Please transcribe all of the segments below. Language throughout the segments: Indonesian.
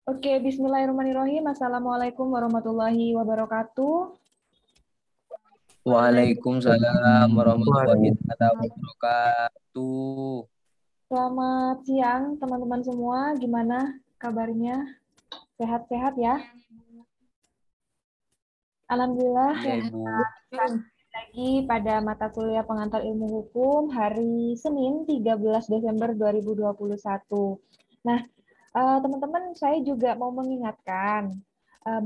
Oke, bismillahirrahmanirrahim. Assalamualaikum warahmatullahi wabarakatuh. Waalaikumsalam warahmatullahi wabarakatuh. Selamat siang, teman-teman semua. Gimana kabarnya? Sehat-sehat ya? Alhamdulillah, Iya, sehat. Ibu. Lagi pada mata kuliah pengantar ilmu hukum hari Senin 13 Desember 2021. Nah, teman-teman, saya juga mau mengingatkan,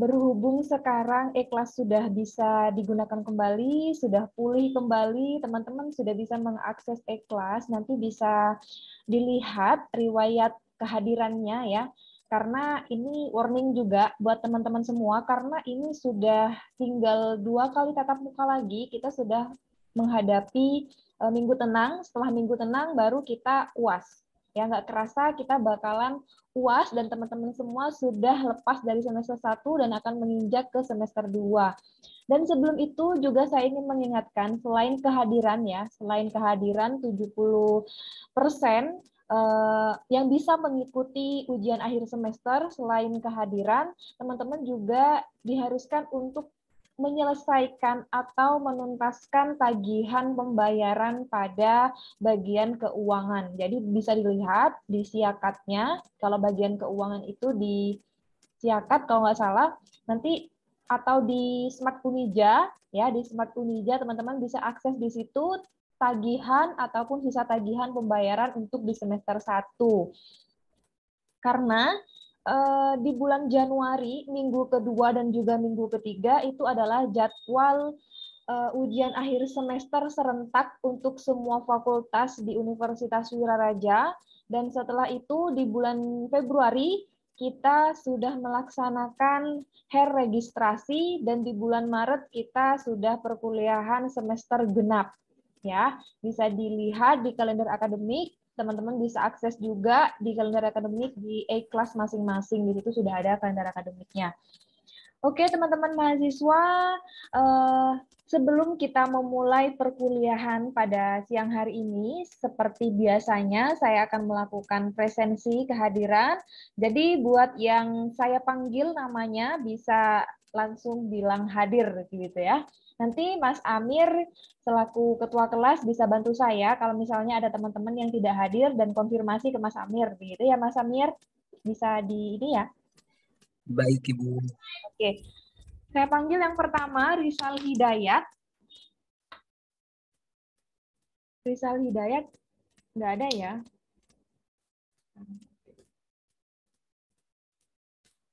berhubung sekarang e-kelas sudah bisa digunakan kembali, sudah pulih kembali, teman-teman sudah bisa mengakses e-kelas, nanti bisa dilihat riwayat kehadirannya ya, karena ini warning juga buat teman-teman semua, karena ini sudah tinggal 2 kali tatap muka lagi, kita sudah menghadapi minggu tenang, setelah minggu tenang baru kita UAS. Ya, nggak kerasa kita bakalan UAS dan teman-teman semua sudah lepas dari semester 1 dan akan menginjak ke semester 2. Dan sebelum itu juga saya ingin mengingatkan, selain kehadiran 70% yang bisa mengikuti ujian akhir semester, selain kehadiran, teman-teman juga diharuskan untuk menyelesaikan atau menuntaskan tagihan pembayaran pada bagian keuangan. Jadi bisa dilihat di siakatnya, kalau bagian keuangan itu di siakat kalau nggak salah, nanti atau di Smart Unija, ya di Smart Unija teman-teman bisa akses di situ tagihan ataupun sisa tagihan pembayaran untuk di semester 1. Karena di bulan Januari, minggu kedua dan juga minggu ketiga itu adalah jadwal ujian akhir semester serentak untuk semua fakultas di Universitas Wiraraja. Dan setelah itu di bulan Februari kita sudah melaksanakan registrasi dan di bulan Maret kita sudah perkuliahan semester genap. Ya, bisa dilihat di kalender akademik, teman-teman bisa akses juga di kalender akademik di E-kelas masing-masing, di situ sudah ada kalender akademiknya. Oke, teman-teman mahasiswa, sebelum kita memulai perkuliahan pada siang hari ini, seperti biasanya saya akan melakukan presensi kehadiran. Jadi buat yang saya panggil namanya bisa langsung bilang hadir gitu ya. Nanti Mas Amir selaku ketua kelas bisa bantu saya kalau misalnya ada teman-teman yang tidak hadir dan konfirmasi ke Mas Amir begitu ya Mas Amir. Bisa di ini ya. Baik, Ibu. Oke. Saya panggil yang pertama Rizal Hidayat. Rizal Hidayat nggak ada ya.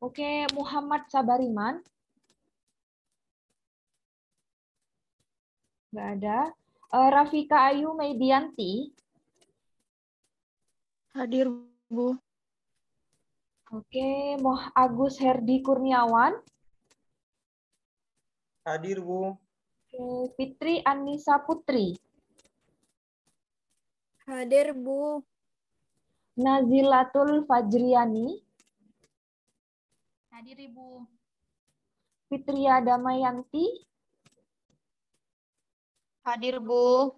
Oke, Muhammad Sabariman. Nggak ada. Rafika Ayu Medianti. Hadir, Bu. Oke, Agus Herdi Kurniawan. Hadir, Bu. Oke, Fitri Anissa Putri. Hadir, Bu. Nazilatul Fajriani. Hadir, Ibu. Fitria Damayanti. Hadir, Bu.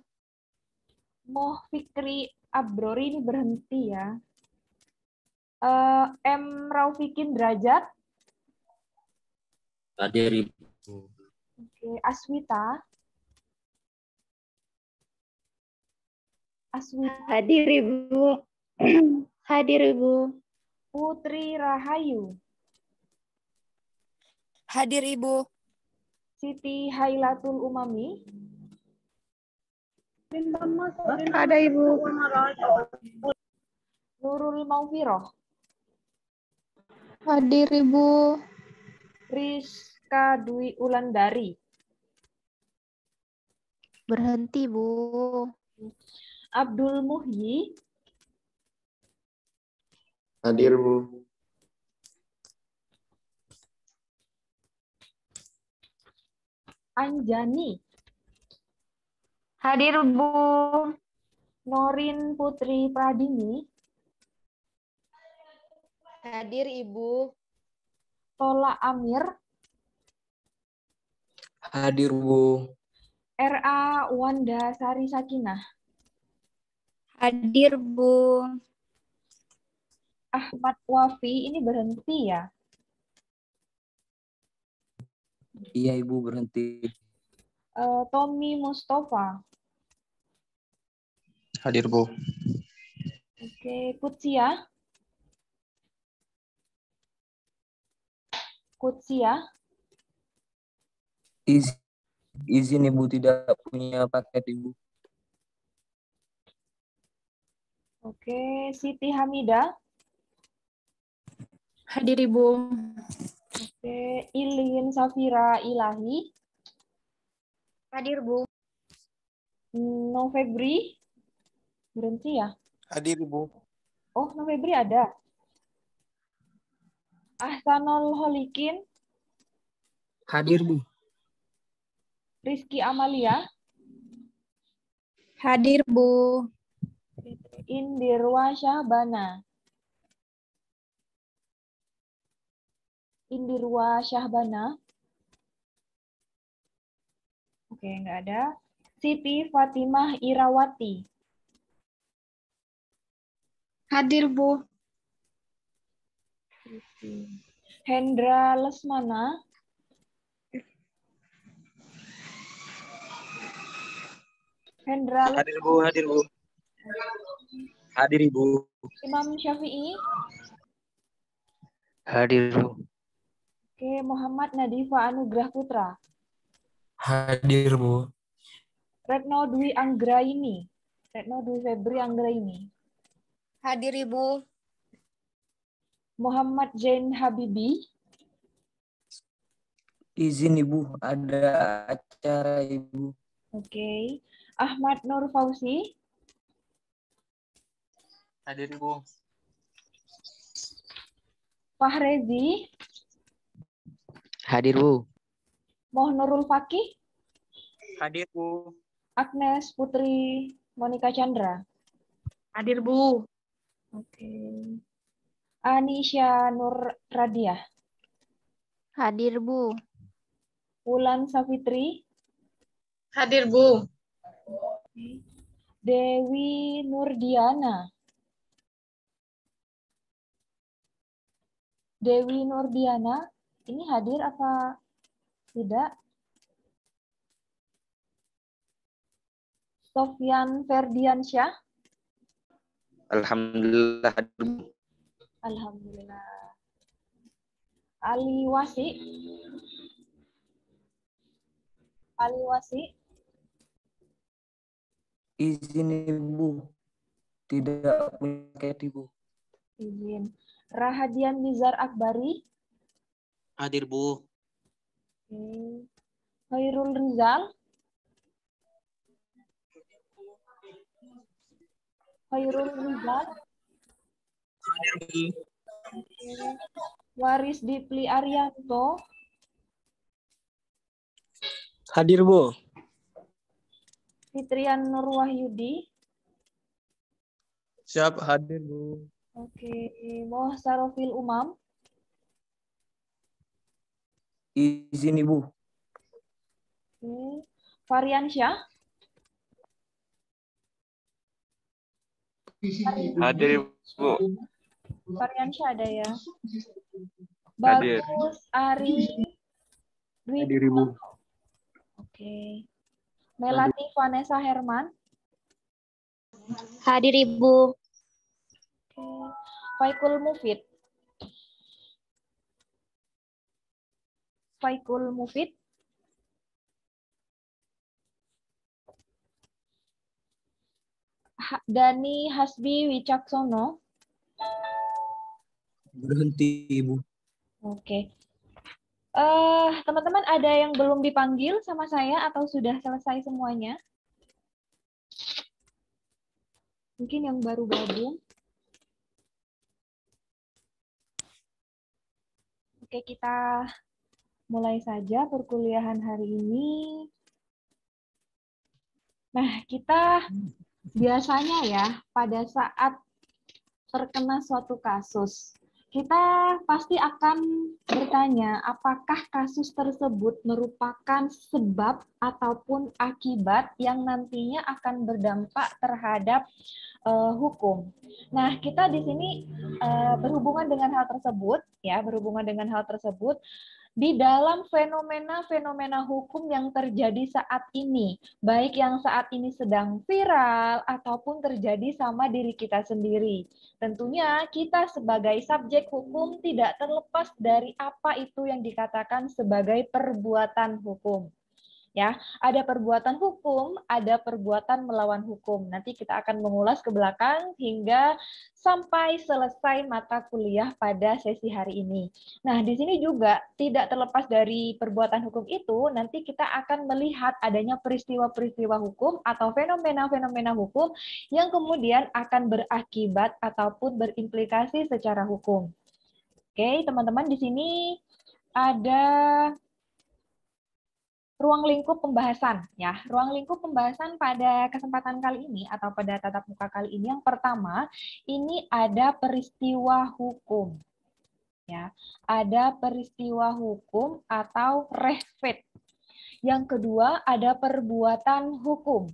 Moh Fikri Abrori ini berhenti ya. M. Raufikin Derajat. Hadir, Ibu. Oke, Aswita. Aswita. Hadir, Ibu. Hadir, Ibu. Putri Rahayu. Hadir, Ibu. Siti Hailatul Umami. Ada, Ibu. Nurul Maufiroh. Hadir, Ibu. Rizka Dwi Ulandari. Berhenti, Bu. Abdul Muhyi. Hadir, Bu. Anjani. Hadir, Bu. Norin Putri Pradini. Hadir, Ibu. Tola Amir. Hadir, Bu. R.A. Wanda Sari Sakinah. Hadir, Bu. Ahmad Wafi ini berhenti ya? Iya, Ibu, berhenti. Tommy Mustafa. Hadir, Bu. Oke, Kutsia. Kutsia. Izin Ibu, tidak punya paket Ibu. Oke, Siti Hamida. Hadir Ibu. Oke, Ilin Safira Ilahi. Hadir Bu. Novebri. Berhenti ya? Hadir, Bu. Oh, Novebri ada. Ahsanul Holikin. Hadir, Bu. Rizky Amalia. Hadir Bu. Indirwa Syahbana. Indirwa Syahbana. Oke, nggak ada. Siti Fatimah Irawati. Hadir Bu. Hendra Lesmana. Hendra Hadir, Bu. Hadir, Bu. Hadir, Ibu. Imam Syafi'i. Hadir, Bu. Oke, Muhammad Nadifa Anugrah Putra. Hadir, Bu. Retno Dwi Anggraini. Retno Dwi Febri Anggraini. Hadir Ibu. Muhammad Zain Habibi. Izin Ibu, ada acara Ibu. Oke. Ahmad Nur Fauzi. Hadir, Ibu. Fahrezi. Hadir, Bu. Mohnurul Fakih. Hadir, Bu. Agnes Putri Monika Chandra. Hadir Bu. Oke. Anisha Nur Radiah. Hadir Bu. Wulan Safitri. Hadir Bu. Dewi Nurdiana. Dewi Nurdiana, ini hadir apa tidak? Sofyan Ferdiansyah. Alhamdulillah, hadir, Bu. Alhamdulillah. Ali Wasi. Ali Wasi. Izin Ibu, tidak punya paket Ibu. Izin. Rahadian Nizar Akbari. Hadir, Bu. Oke. Khairul Rizal. Khairul Rizal. Hadir, Bu. Oke. Waris Dipli Arianto. Hadir, Bu. Fitrian Nur Wahyudi. Siap, hadir, Bu. Oke. Mohsarofil Umam. Izin Ibu. Oke. Variansyah. Hadir, Bu. Variansyah ada ya. Hadir. Bagus Ari Dwi. Hadir, Ibu. Oke. Melati Vanessa Herman. Hadir Ibu. Oke. Faikul Mufid. Faikul Mufid. Dani Hasbi Wicaksono. Berhenti Ibu. Oke. Teman-teman ada yang belum dipanggil sama saya atau sudah selesai semuanya? Mungkin yang baru gabung. Oke, kita mulai saja perkuliahan hari ini. Nah, kita biasanya ya pada saat terkena suatu kasus, kita pasti akan bertanya apakah kasus tersebut merupakan sebab ataupun akibat yang nantinya akan berdampak terhadap hukum. Nah, kita di sini berhubungan dengan hal tersebut, di dalam fenomena-fenomena hukum yang terjadi saat ini, baik yang saat ini sedang viral ataupun terjadi sama diri kita sendiri. Tentunya kita sebagai subjek hukum tidak terlepas dari apa itu yang dikatakan sebagai perbuatan hukum. Ya, ada perbuatan hukum, ada perbuatan melawan hukum. Nanti kita akan mengulas ke belakang hingga sampai selesai mata kuliah pada sesi hari ini. Nah, di sini juga tidak terlepas dari perbuatan hukum itu, nanti kita akan melihat adanya peristiwa-peristiwa hukum atau fenomena-fenomena hukum yang kemudian akan berakibat ataupun berimplikasi secara hukum. Oke, teman-teman, di sini ada ruang lingkup pembahasan ya. Ruang lingkup pembahasan pada kesempatan kali ini atau pada tatap muka kali ini yang pertama, ini ada peristiwa hukum. Ya. Ada peristiwa hukum atau rehvet. Yang kedua, ada perbuatan hukum.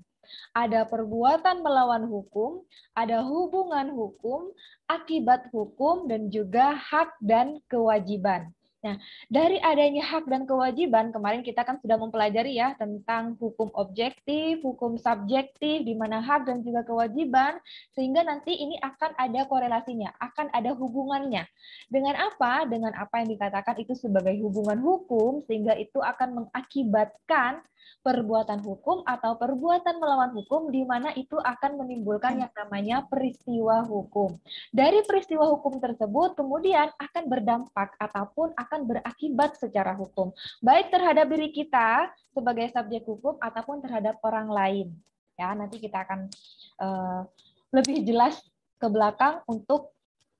Ada perbuatan melawan hukum, ada hubungan hukum, akibat hukum, dan juga hak dan kewajiban. Nah, dari adanya hak dan kewajiban, kemarin kita kan sudah mempelajari ya tentang hukum objektif, hukum subjektif, di mana hak dan juga kewajiban, sehingga nanti ini akan ada korelasinya, akan ada hubungannya. Dengan apa? Dengan apa yang dikatakan itu sebagai hubungan hukum, sehingga itu akan mengakibatkan perbuatan hukum atau perbuatan melawan hukum, di mana itu akan menimbulkan yang namanya peristiwa hukum. Dari peristiwa hukum tersebut kemudian akan berdampak ataupun akan berakibat secara hukum, baik terhadap diri kita sebagai subjek hukum ataupun terhadap orang lain. Ya, nanti kita akan lebih jelas ke belakang untuk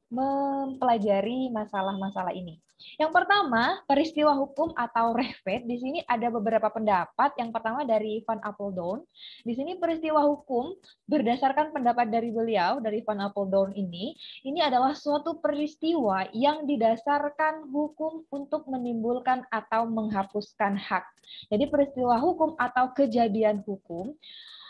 mempelajari masalah-masalah ini. Yang pertama, peristiwa hukum atau rehvet. Di sini ada beberapa pendapat. Yang pertama dari Van Apeldoorn. Di sini peristiwa hukum berdasarkan pendapat dari beliau, dari Van Apeldoorn ini adalah suatu peristiwa yang didasarkan hukum untuk menimbulkan atau menghapuskan hak. Jadi peristiwa hukum atau kejadian hukum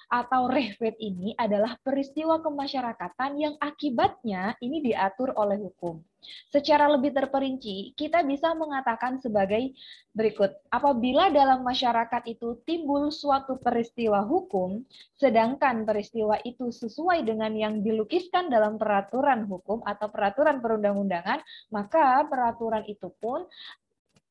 atau rehvet ini adalah peristiwa kemasyarakatan yang akibatnya ini diatur oleh hukum. Secara lebih terperinci, kita bisa mengatakan sebagai berikut. Apabila dalam masyarakat itu timbul suatu peristiwa hukum, sedangkan peristiwa itu sesuai dengan yang dilukiskan dalam peraturan hukum atau peraturan perundang-undangan, maka peraturan itu pun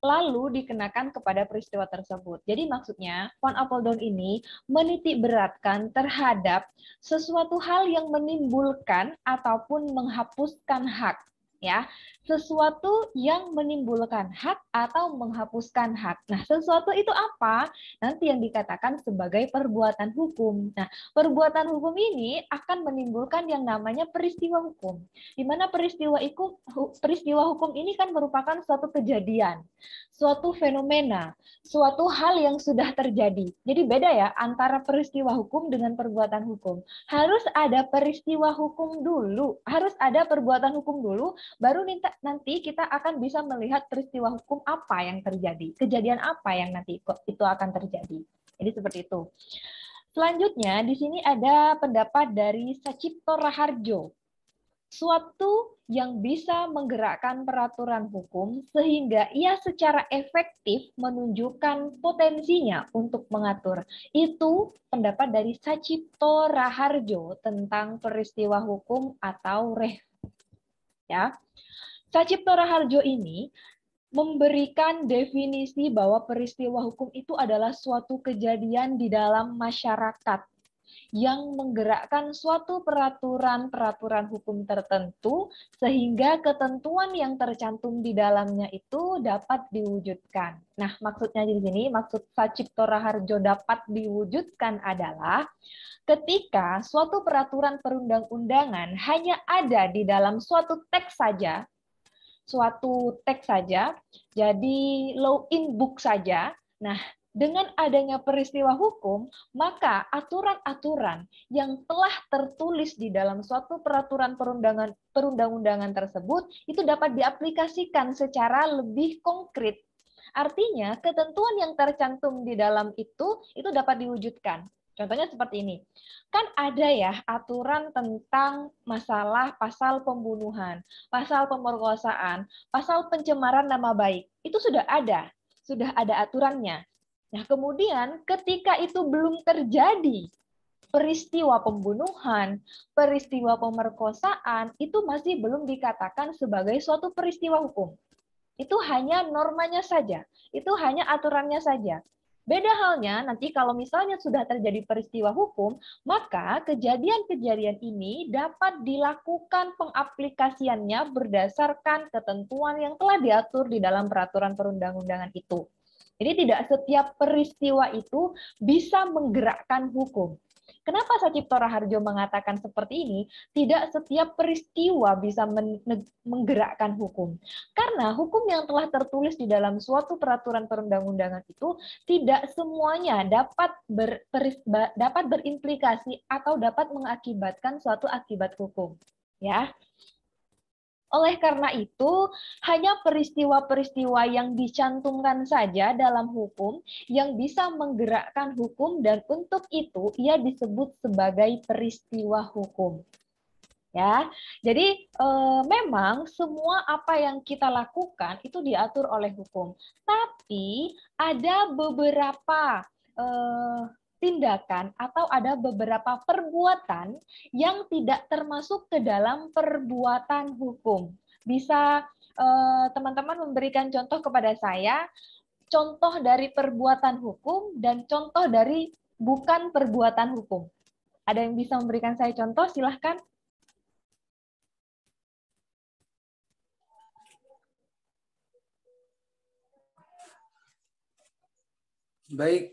lalu dikenakan kepada peristiwa tersebut. Jadi maksudnya, Van Apeldoorn ini menitik beratkan terhadap sesuatu hal yang menimbulkan ataupun menghapuskan hak. Ya, sesuatu yang menimbulkan hak atau menghapuskan hak. Nah, sesuatu itu apa? Nanti yang dikatakan sebagai perbuatan hukum. Nah, perbuatan hukum ini akan menimbulkan yang namanya peristiwa hukum. Di mana peristiwa hukum ini kan merupakan suatu kejadian, suatu fenomena, suatu hal yang sudah terjadi. Jadi beda ya antara peristiwa hukum dengan perbuatan hukum. Harus ada peristiwa hukum dulu, harus ada perbuatan hukum dulu, baru nanti kita akan bisa melihat peristiwa hukum apa yang terjadi, kejadian apa yang nanti itu akan terjadi. Jadi seperti itu. Selanjutnya di sini ada pendapat dari Sacipto Raharjo. Suatu yang bisa menggerakkan peraturan hukum sehingga ia secara efektif menunjukkan potensinya untuk mengatur. Itu pendapat dari Sacipto Raharjo tentang peristiwa hukum atau rehvet. Ya. Sacipto Raharjo ini memberikan definisi bahwa peristiwa hukum itu adalah suatu kejadian di dalam masyarakat yang menggerakkan suatu peraturan hukum tertentu sehingga ketentuan yang tercantum di dalamnya itu dapat diwujudkan. Nah, maksudnya di sini, maksud Sacipto Raharjo dapat diwujudkan adalah ketika suatu peraturan perundang-undangan hanya ada di dalam suatu teks saja, jadi law in book saja. Nah, Dengan adanya peristiwa hukum, maka aturan-aturan yang telah tertulis di dalam suatu peraturan perundang-undangan tersebut itu dapat diaplikasikan secara lebih konkret. Artinya, ketentuan yang tercantum di dalam itu dapat diwujudkan. Contohnya seperti ini. Kan ada ya aturan tentang masalah pasal pembunuhan, pasal pemerkosaan, pasal pencemaran nama baik. Itu sudah ada aturannya. Nah, kemudian ketika itu belum terjadi peristiwa pembunuhan, peristiwa pemerkosaan, itu masih belum dikatakan sebagai suatu peristiwa hukum. Itu hanya normanya saja, itu hanya aturannya saja. Beda halnya nanti kalau misalnya sudah terjadi peristiwa hukum, maka kejadian-kejadian ini dapat dilakukan pengaplikasiannya berdasarkan ketentuan yang telah diatur di dalam peraturan perundang-undangan itu. Jadi tidak setiap peristiwa itu bisa menggerakkan hukum. Kenapa Sacipto Raharjo mengatakan seperti ini? Tidak setiap peristiwa bisa menggerakkan hukum. Karena hukum yang telah tertulis di dalam suatu peraturan perundang-undangan itu tidak semuanya dapat berimplikasi atau dapat mengakibatkan suatu akibat hukum. Ya. Oleh karena itu, hanya peristiwa-peristiwa yang dicantumkan saja dalam hukum yang bisa menggerakkan hukum, dan untuk itu ia disebut sebagai peristiwa hukum. Ya, jadi memang semua apa yang kita lakukan itu diatur oleh hukum. Tapi ada beberapa tindakan atau ada beberapa perbuatan yang tidak termasuk ke dalam perbuatan hukum. Bisa teman-teman memberikan contoh kepada saya, contoh dari perbuatan hukum dan contoh dari bukan perbuatan hukum. Ada yang bisa memberikan saya contoh? Silahkan. Baik,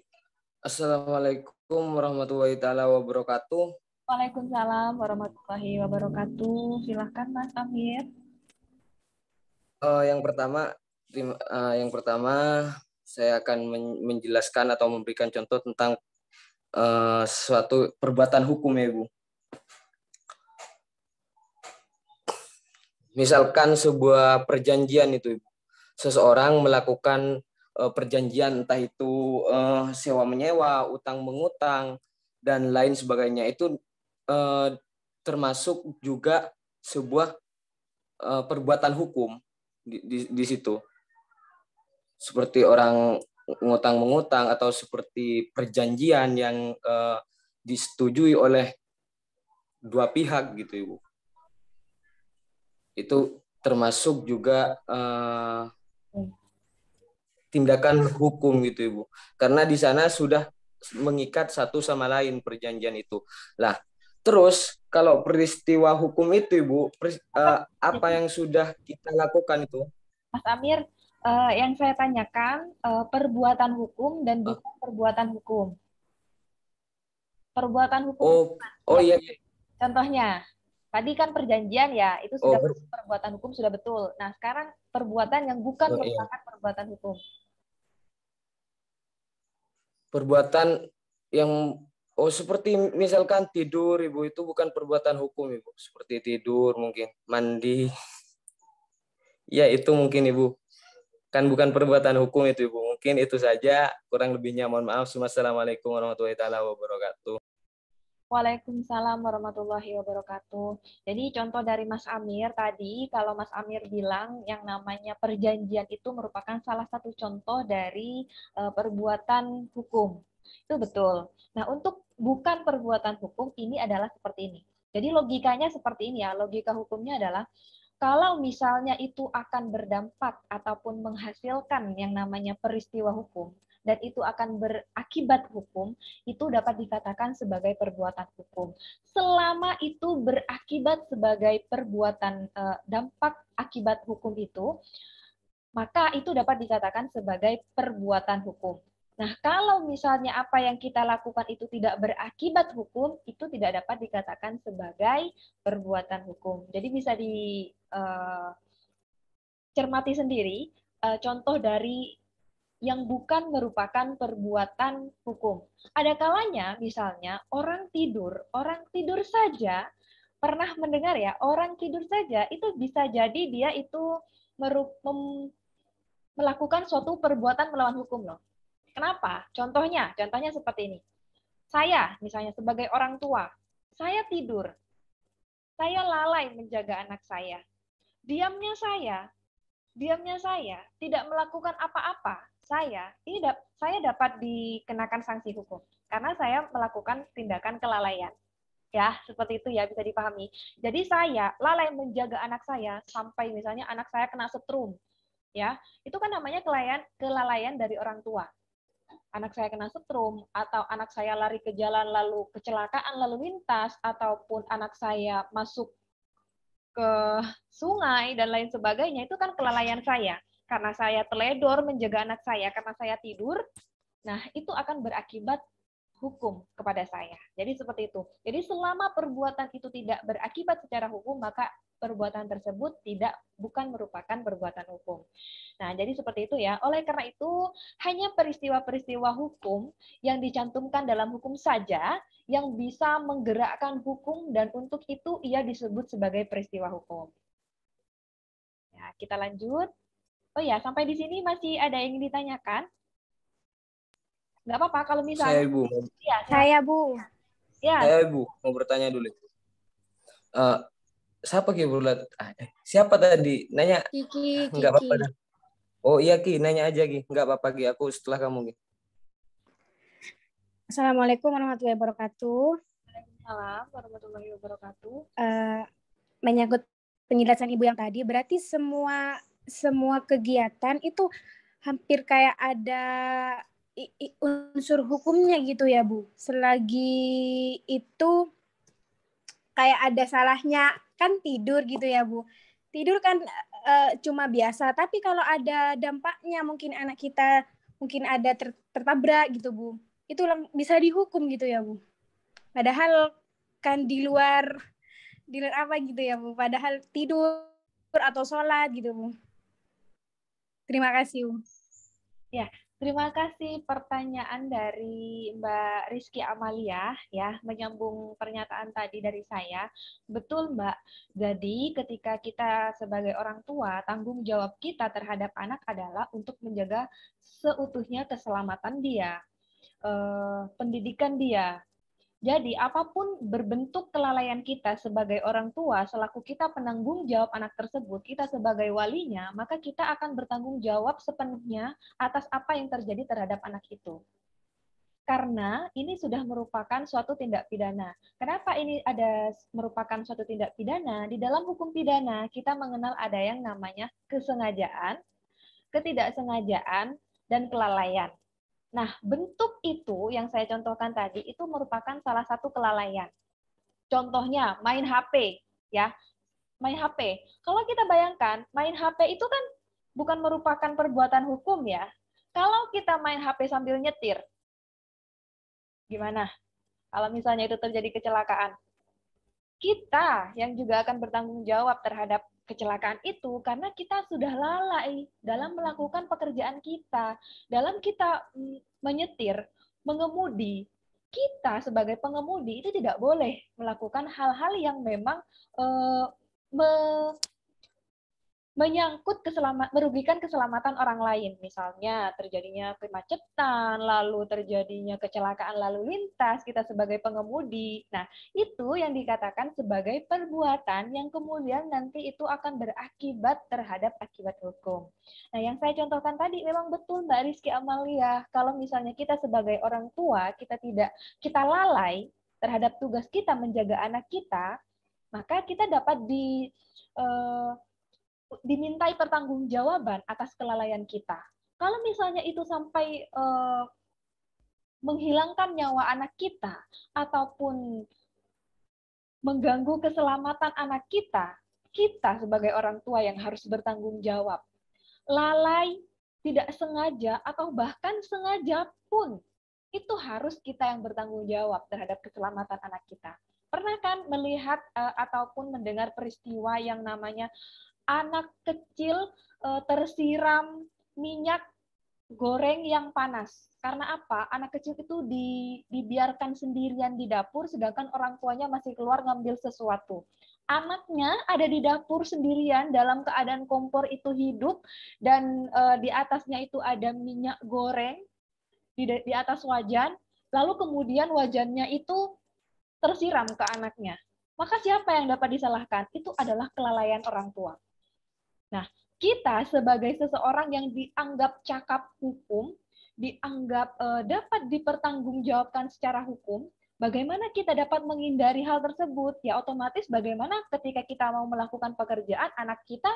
Assalamualaikum warahmatullahi taala wabarakatuh. Waalaikumsalam warahmatullahi wabarakatuh. Silahkan Mas Amir. Yang pertama saya akan menjelaskan atau memberikan contoh tentang suatu perbuatan hukum ya Ibu. Misalkan sebuah perjanjian itu Ibu. Seseorang melakukan perjanjian entah itu sewa menyewa, utang mengutang dan lain sebagainya, itu termasuk juga sebuah perbuatan hukum di situ. Seperti orang ngutang mengutang atau seperti perjanjian yang disetujui oleh dua pihak gitu Ibu. Itu termasuk juga tindakan hukum gitu Ibu. Karena di sana sudah mengikat satu sama lain perjanjian itu. Lah, terus kalau peristiwa hukum itu Ibu, apa yang sudah kita lakukan itu? Mas Amir, yang saya tanyakan perbuatan hukum dan bukan perbuatan hukum. Perbuatan hukum. Oh iya. Contohnya, tadi kan perjanjian ya, itu sudah perbuatan hukum sudah betul. Nah, sekarang perbuatan yang bukan merupakan perbuatan hukum. Perbuatan yang seperti misalkan tidur Ibu, itu bukan perbuatan hukum Ibu. Seperti tidur mungkin, mandi. Ya itu mungkin Ibu. Kan bukan perbuatan hukum itu Ibu. Mungkin itu saja, kurang lebihnya mohon maaf. Wassalamualaikum warahmatullahi wabarakatuh. Waalaikumsalam warahmatullahi wabarakatuh. Jadi contoh dari Mas Amir tadi, kalau Mas Amir bilang yang namanya perjanjian itu merupakan salah satu contoh dari perbuatan hukum. Itu betul. Nah, untuk bukan perbuatan hukum ini adalah seperti ini. Jadi logikanya seperti ini ya, logika hukumnya adalah kalau misalnya itu akan berdampak ataupun menghasilkan yang namanya peristiwa hukum, dan itu akan berakibat hukum, itu dapat dikatakan sebagai perbuatan hukum. Selama itu berakibat sebagai perbuatan dampak akibat hukum itu, maka itu dapat dikatakan sebagai perbuatan hukum. Nah, kalau misalnya apa yang kita lakukan itu tidak berakibat hukum, itu tidak dapat dikatakan sebagai perbuatan hukum. Jadi bisa dicermati sendiri contoh dari yang bukan merupakan perbuatan hukum. Ada kalanya misalnya orang tidur saja, pernah mendengar ya, orang tidur saja itu bisa jadi dia itu melakukan suatu perbuatan melawan hukum loh. Kenapa? Contohnya seperti ini. Saya misalnya sebagai orang tua, saya tidur, saya lalai menjaga anak saya. Diamnya saya tidak melakukan apa-apa. Saya dapat dikenakan sanksi hukum karena saya melakukan tindakan kelalaian. Ya, seperti itu ya, bisa dipahami. Jadi saya lalai menjaga anak saya sampai misalnya anak saya kena setrum. Ya, itu kan namanya kelalaian dari orang tua. Anak saya kena setrum, atau anak saya lari ke jalan lalu kecelakaan lalu lintas, ataupun anak saya masuk ke sungai dan lain sebagainya, itu kan kelalaian saya. Karena saya teledor menjaga anak saya karena saya tidur, nah itu akan berakibat hukum kepada saya. Jadi seperti itu. Jadi selama perbuatan itu tidak berakibat secara hukum, maka perbuatan tersebut bukan merupakan perbuatan hukum. Nah, jadi seperti itu ya. Oleh karena itu, hanya peristiwa-peristiwa hukum yang dicantumkan dalam hukum saja yang bisa menggerakkan hukum, dan untuk itu ia disebut sebagai peristiwa hukum. Ya, kita lanjut. Oh ya, sampai di sini masih ada yang ingin ditanyakan? Nggak apa-apa kalau misalnya. Saya Ibu. Ya, Saya, Bu. ya. Saya Ibu mau bertanya dulu. Siapa Ki Bulat? Siapa tadi? Nanya. Kiki. Enggak apa-apa dah. Oh iya Ki, nanya aja Ki. Enggak apa-apa Ki, aku setelah kamu Ki. Assalamualaikum warahmatullahi wabarakatuh. Waalaikumsalam warahmatullahi wabarakatuh. Menyangkut penjelasan Ibu yang tadi, berarti semua kegiatan itu hampir kayak ada unsur hukumnya gitu ya Bu. Selagi itu kayak ada salahnya, kan tidur gitu ya Bu. Tidur kan cuma biasa, tapi kalau ada dampaknya mungkin anak kita mungkin ada tertabrak gitu Bu. Itu bisa dihukum gitu ya Bu. Padahal kan di luar apa gitu ya Bu. Padahal tidur atau sholat gitu Bu. Terima kasih Bu. Ya, terima kasih pertanyaan dari Mbak Rizky Amalia ya, menyambung pernyataan tadi dari saya. Betul Mbak, jadi ketika kita sebagai orang tua, tanggung jawab kita terhadap anak adalah untuk menjaga seutuhnya keselamatan dia, pendidikan dia. Jadi, apapun berbentuk kelalaian kita sebagai orang tua, selaku kita penanggung jawab anak tersebut, kita sebagai walinya, maka kita akan bertanggung jawab sepenuhnya atas apa yang terjadi terhadap anak itu. Karena ini sudah merupakan suatu tindak pidana. Kenapa ini merupakan suatu tindak pidana? Di dalam hukum pidana, kita mengenal ada yang namanya kesengajaan, ketidaksengajaan, dan kelalaian. Nah, bentuk itu yang saya contohkan tadi itu merupakan salah satu kelalaian. Contohnya, main HP, ya. Main HP. Kalau kita bayangkan, main HP itu kan bukan merupakan perbuatan hukum ya. Kalau kita main HP sambil nyetir, gimana? Kalau misalnya itu terjadi kecelakaan, kita yang juga akan bertanggung jawab terhadap kecelakaan itu karena kita sudah lalai dalam melakukan pekerjaan kita, dalam kita menyetir, mengemudi. Kita sebagai pengemudi itu tidak boleh melakukan hal-hal yang memang merugikan keselamatan orang lain, misalnya terjadinya kemacetan, lalu terjadinya kecelakaan lalu lintas, kita sebagai pengemudi. Nah, itu yang dikatakan sebagai perbuatan yang kemudian nanti itu akan berakibat terhadap akibat hukum. Nah, yang saya contohkan tadi memang betul Mbak Rizky Amalia, kalau misalnya kita sebagai orang tua, kita lalai terhadap tugas kita menjaga anak kita, maka kita dapat dimintai pertanggungjawaban atas kelalaian kita. Kalau misalnya itu sampai menghilangkan nyawa anak kita ataupun mengganggu keselamatan anak kita, kita sebagai orang tua yang harus bertanggung jawab. Lalai, tidak sengaja, atau bahkan sengaja pun, itu harus kita yang bertanggung jawab terhadap keselamatan anak kita. Pernah kan melihat ataupun mendengar peristiwa yang namanya anak kecil tersiram minyak goreng yang panas. Karena apa? Anak kecil itu dibiarkan sendirian di dapur, sedangkan orang tuanya masih keluar ngambil sesuatu. Anaknya ada di dapur sendirian dalam keadaan kompor itu hidup, dan di atasnya itu ada minyak goreng di atas wajan, lalu kemudian wajannya itu tersiram ke anaknya. Maka siapa yang dapat disalahkan? Itu adalah kelalaian orang tua. Nah, kita sebagai seseorang yang dianggap cakap hukum, dianggap dapat dipertanggungjawabkan secara hukum, bagaimana kita dapat menghindari hal tersebut? Ya otomatis bagaimana ketika kita mau melakukan pekerjaan, anak kita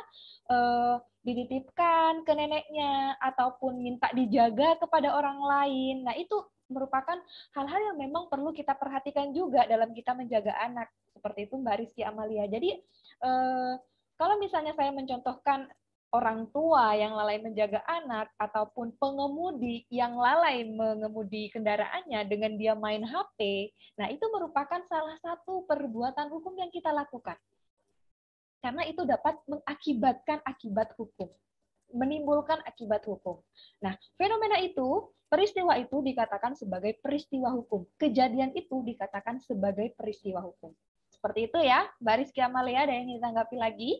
dititipkan ke neneknya ataupun minta dijaga kepada orang lain. Nah, itu merupakan hal-hal yang memang perlu kita perhatikan juga dalam kita menjaga anak. Seperti itu Mbak Rizky Amalia. Jadi kalau misalnya saya mencontohkan orang tua yang lalai menjaga anak ataupun pengemudi yang lalai mengemudi kendaraannya dengan dia main HP, nah itu merupakan salah satu perbuatan hukum yang kita lakukan. Karena itu dapat mengakibatkan akibat hukum, menimbulkan akibat hukum. Nah, fenomena itu, peristiwa itu dikatakan sebagai peristiwa hukum. Kejadian itu dikatakan sebagai peristiwa hukum. Seperti itu ya, Mbak Rizky Amalia, ada yang ditanggapi lagi?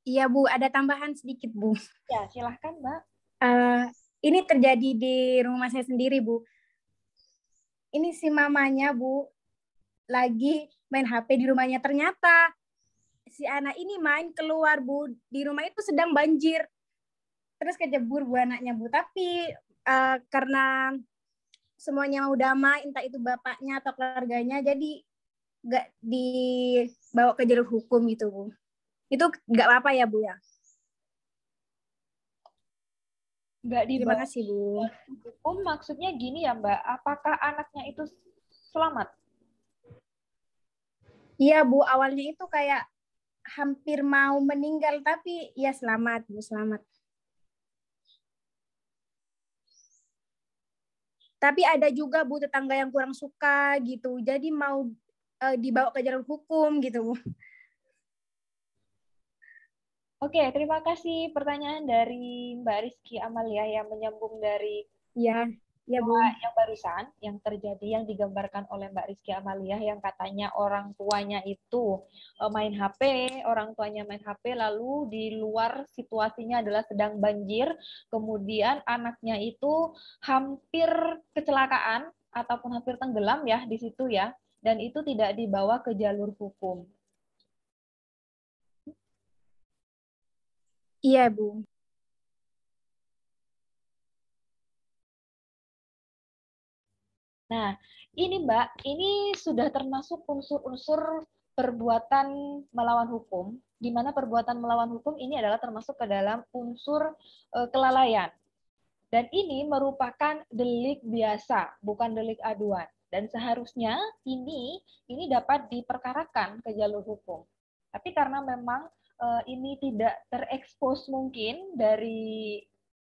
Iya Bu, ada tambahan sedikit Bu. Ya, silahkan Mbak. Ini terjadi di rumah saya sendiri Bu. Ini si mamanya Bu lagi main HP di rumahnya. Ternyata si anak ini main keluar Bu. Di rumah itu sedang banjir. Terus kejebur Bu anaknya Bu. Tapi karena semuanya mau damai, entah itu bapaknya atau keluarganya, jadi nggak dibawa ke jalur hukum gitu Bu. Itu nggak apa-apa ya Bu ya? Nggak Terima dibawa kasih Bu. hukum maksudnya gini ya Mbak, apakah anaknya itu selamat? Iya Bu, awalnya itu kayak hampir mau meninggal, tapi ya selamat Bu, selamat. Tapi ada juga Bu tetangga yang kurang suka gitu, jadi mau dibawa ke jalur hukum gitu Bu. Oke, terima kasih pertanyaan dari Mbak Rizky Amalia yang menyambung dari Iya, ya Bu. yang barusan, yang terjadi, yang digambarkan oleh Mbak Rizky Amalia, yang katanya orang tuanya itu main HP, orang tuanya main HP, lalu di luar situasinya adalah sedang banjir, kemudian anaknya itu hampir kecelakaan, ataupun hampir tenggelam ya di situ ya, dan itu tidak dibawa ke jalur hukum. Iya Bu. Nah, ini Mbak, ini sudah termasuk unsur-unsur perbuatan melawan hukum, di mana perbuatan melawan hukum ini adalah termasuk ke dalam unsur kelalaian. Dan ini merupakan delik biasa, bukan delik aduan. Dan seharusnya ini dapat diperkarakan ke jalur hukum. Tapi karena memang ini tidak terekspos mungkin dari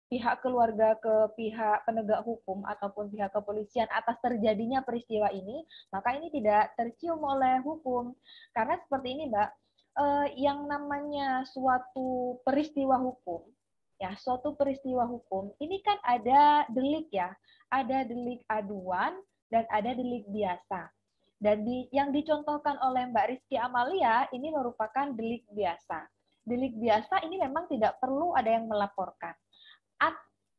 pihak keluarga ke pihak penegak hukum ataupun pihak kepolisian atas terjadinya peristiwa ini, maka ini tidak tercium oleh hukum. Karena seperti ini, Mbak, yang namanya suatu peristiwa hukum, ya, suatu peristiwa hukum, ini kan ada delik ya, ada delik aduan dan ada delik biasa. Dan yang dicontohkan oleh Mbak Rizky Amalia ini merupakan delik biasa. Delik biasa ini memang tidak perlu ada yang melaporkan.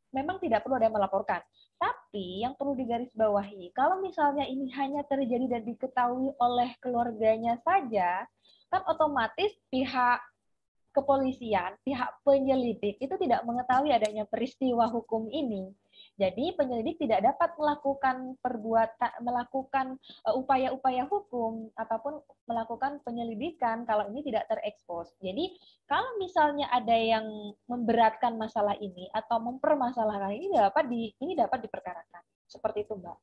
Memang tidak perlu ada yang melaporkan. Tapi yang perlu digarisbawahi, kalau misalnya ini hanya terjadi dan diketahui oleh keluarganya saja, kan otomatis pihak kepolisian, pihak penyelidik itu tidak mengetahui adanya peristiwa hukum ini. Jadi penyelidik tidak dapat melakukan upaya-upaya hukum ataupun melakukan penyelidikan kalau ini tidak terekspos. Jadi kalau misalnya ada yang memberatkan masalah ini atau mempermasalahkan ini dapat diperkarakan. Seperti itu, Mbak.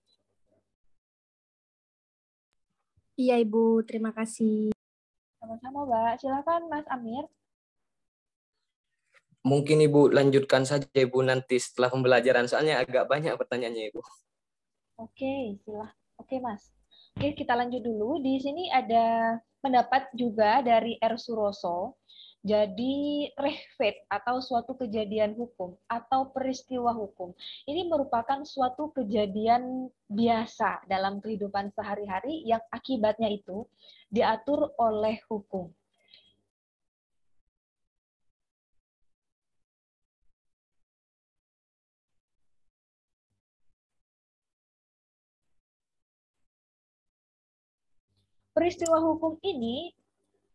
Iya Ibu, terima kasih. Sama-sama, Mbak. Silakan Mas Amir. Mungkin Ibu lanjutkan saja Ibu nanti setelah pembelajaran, soalnya agak banyak pertanyaannya Ibu. Oke, Oke, Mas. Oke, kita lanjut dulu. Di sini ada pendapat juga dari R. Suroso. Jadi rehvet atau suatu kejadian hukum atau peristiwa hukum ini merupakan suatu kejadian biasa dalam kehidupan sehari-hari yang akibatnya itu diatur oleh hukum. Peristiwa hukum ini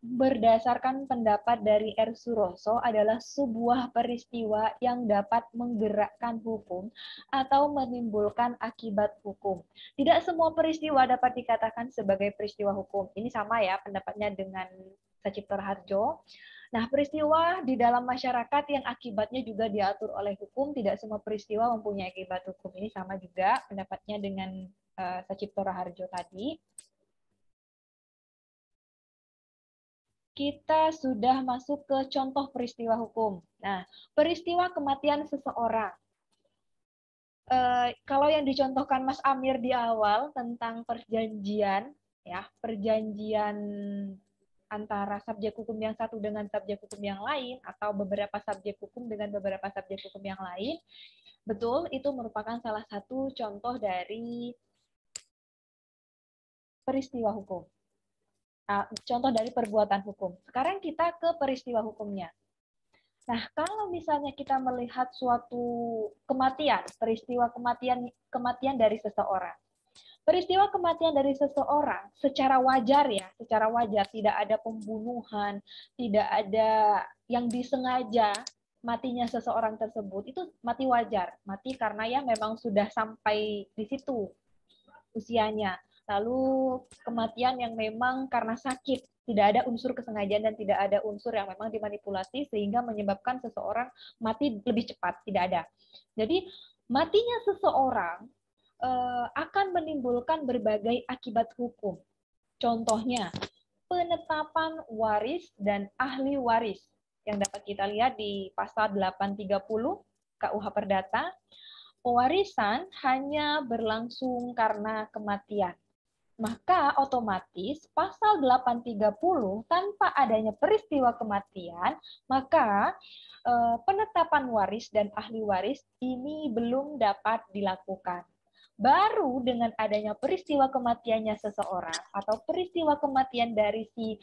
berdasarkan pendapat dari R. Suroso adalah sebuah peristiwa yang dapat menggerakkan hukum atau menimbulkan akibat hukum. Tidak semua peristiwa dapat dikatakan sebagai peristiwa hukum. Ini sama ya pendapatnya dengan Sacipto Harjo. Nah, peristiwa di dalam masyarakat yang akibatnya juga diatur oleh hukum, tidak semua peristiwa mempunyai akibat hukum. Ini sama juga pendapatnya dengan Sacipto Harjo tadi. Kita sudah masuk ke contoh peristiwa hukum. Nah, peristiwa kematian seseorang. Kalau yang dicontohkan Mas Amir di awal tentang perjanjian, ya, perjanjian antara subjek hukum yang satu dengan subjek hukum yang lain, atau beberapa subjek hukum dengan beberapa subjek hukum yang lain, betul, itu merupakan salah satu contoh dari peristiwa hukum. Contoh dari perbuatan hukum. Sekarang kita ke peristiwa hukumnya. Nah, kalau misalnya kita melihat suatu kematian, peristiwa kematian dari seseorang. Peristiwa kematian dari seseorang secara wajar ya, secara wajar, tidak ada pembunuhan, tidak ada yang disengaja matinya seseorang tersebut, itu mati wajar. Mati karena ya memang sudah sampai di situ usianya. Lalu kematian yang memang karena sakit, tidak ada unsur kesengajaan dan tidak ada unsur yang memang dimanipulasi sehingga menyebabkan seseorang mati lebih cepat, tidak ada. Jadi matinya seseorang akan menimbulkan berbagai akibat hukum. Contohnya, penetapan waris dan ahli waris yang dapat kita lihat di pasal 830 KUH Perdata. Pewarisan hanya berlangsung karena kematian. Maka otomatis pasal 830 tanpa adanya peristiwa kematian, maka penetapan waris dan ahli waris ini belum dapat dilakukan. Baru dengan adanya peristiwa kematiannya seseorang atau peristiwa kematian dari si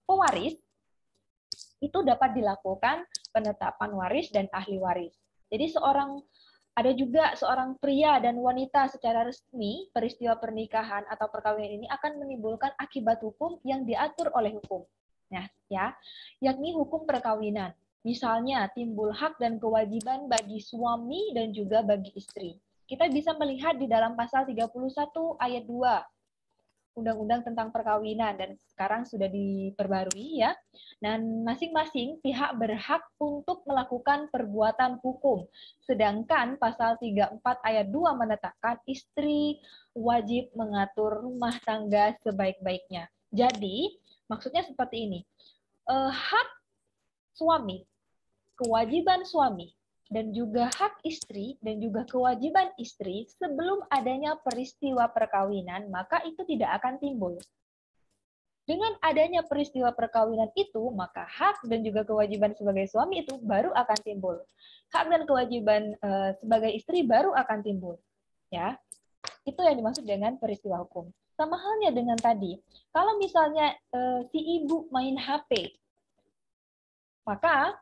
pewaris, itu dapat dilakukan penetapan waris dan ahli waris. Jadi ada juga seorang pria dan wanita secara resmi, peristiwa pernikahan atau perkawinan ini akan menimbulkan akibat hukum yang diatur oleh hukum. Nah, ya, yakni hukum perkawinan. Misalnya, timbul hak dan kewajiban bagi suami dan juga bagi istri. Kita bisa melihat di dalam pasal 31 ayat 2 Undang-Undang tentang Perkawinan, dan sekarang sudah diperbarui ya. Dan masing-masing pihak berhak untuk melakukan perbuatan hukum. Sedangkan pasal 34 ayat 2 menetapkan istri wajib mengatur rumah tangga sebaik-baiknya. Jadi, maksudnya seperti ini. Hak suami, kewajiban suami, dan juga hak istri dan juga kewajiban istri sebelum adanya peristiwa perkawinan, maka itu tidak akan timbul. Dengan adanya peristiwa perkawinan itu, maka hak dan juga kewajiban sebagai suami itu baru akan timbul. Hak dan kewajiban sebagai istri baru akan timbul. Ya, itu yang dimaksud dengan peristiwa hukum. Sama halnya dengan tadi, kalau misalnya si ibu main HP, maka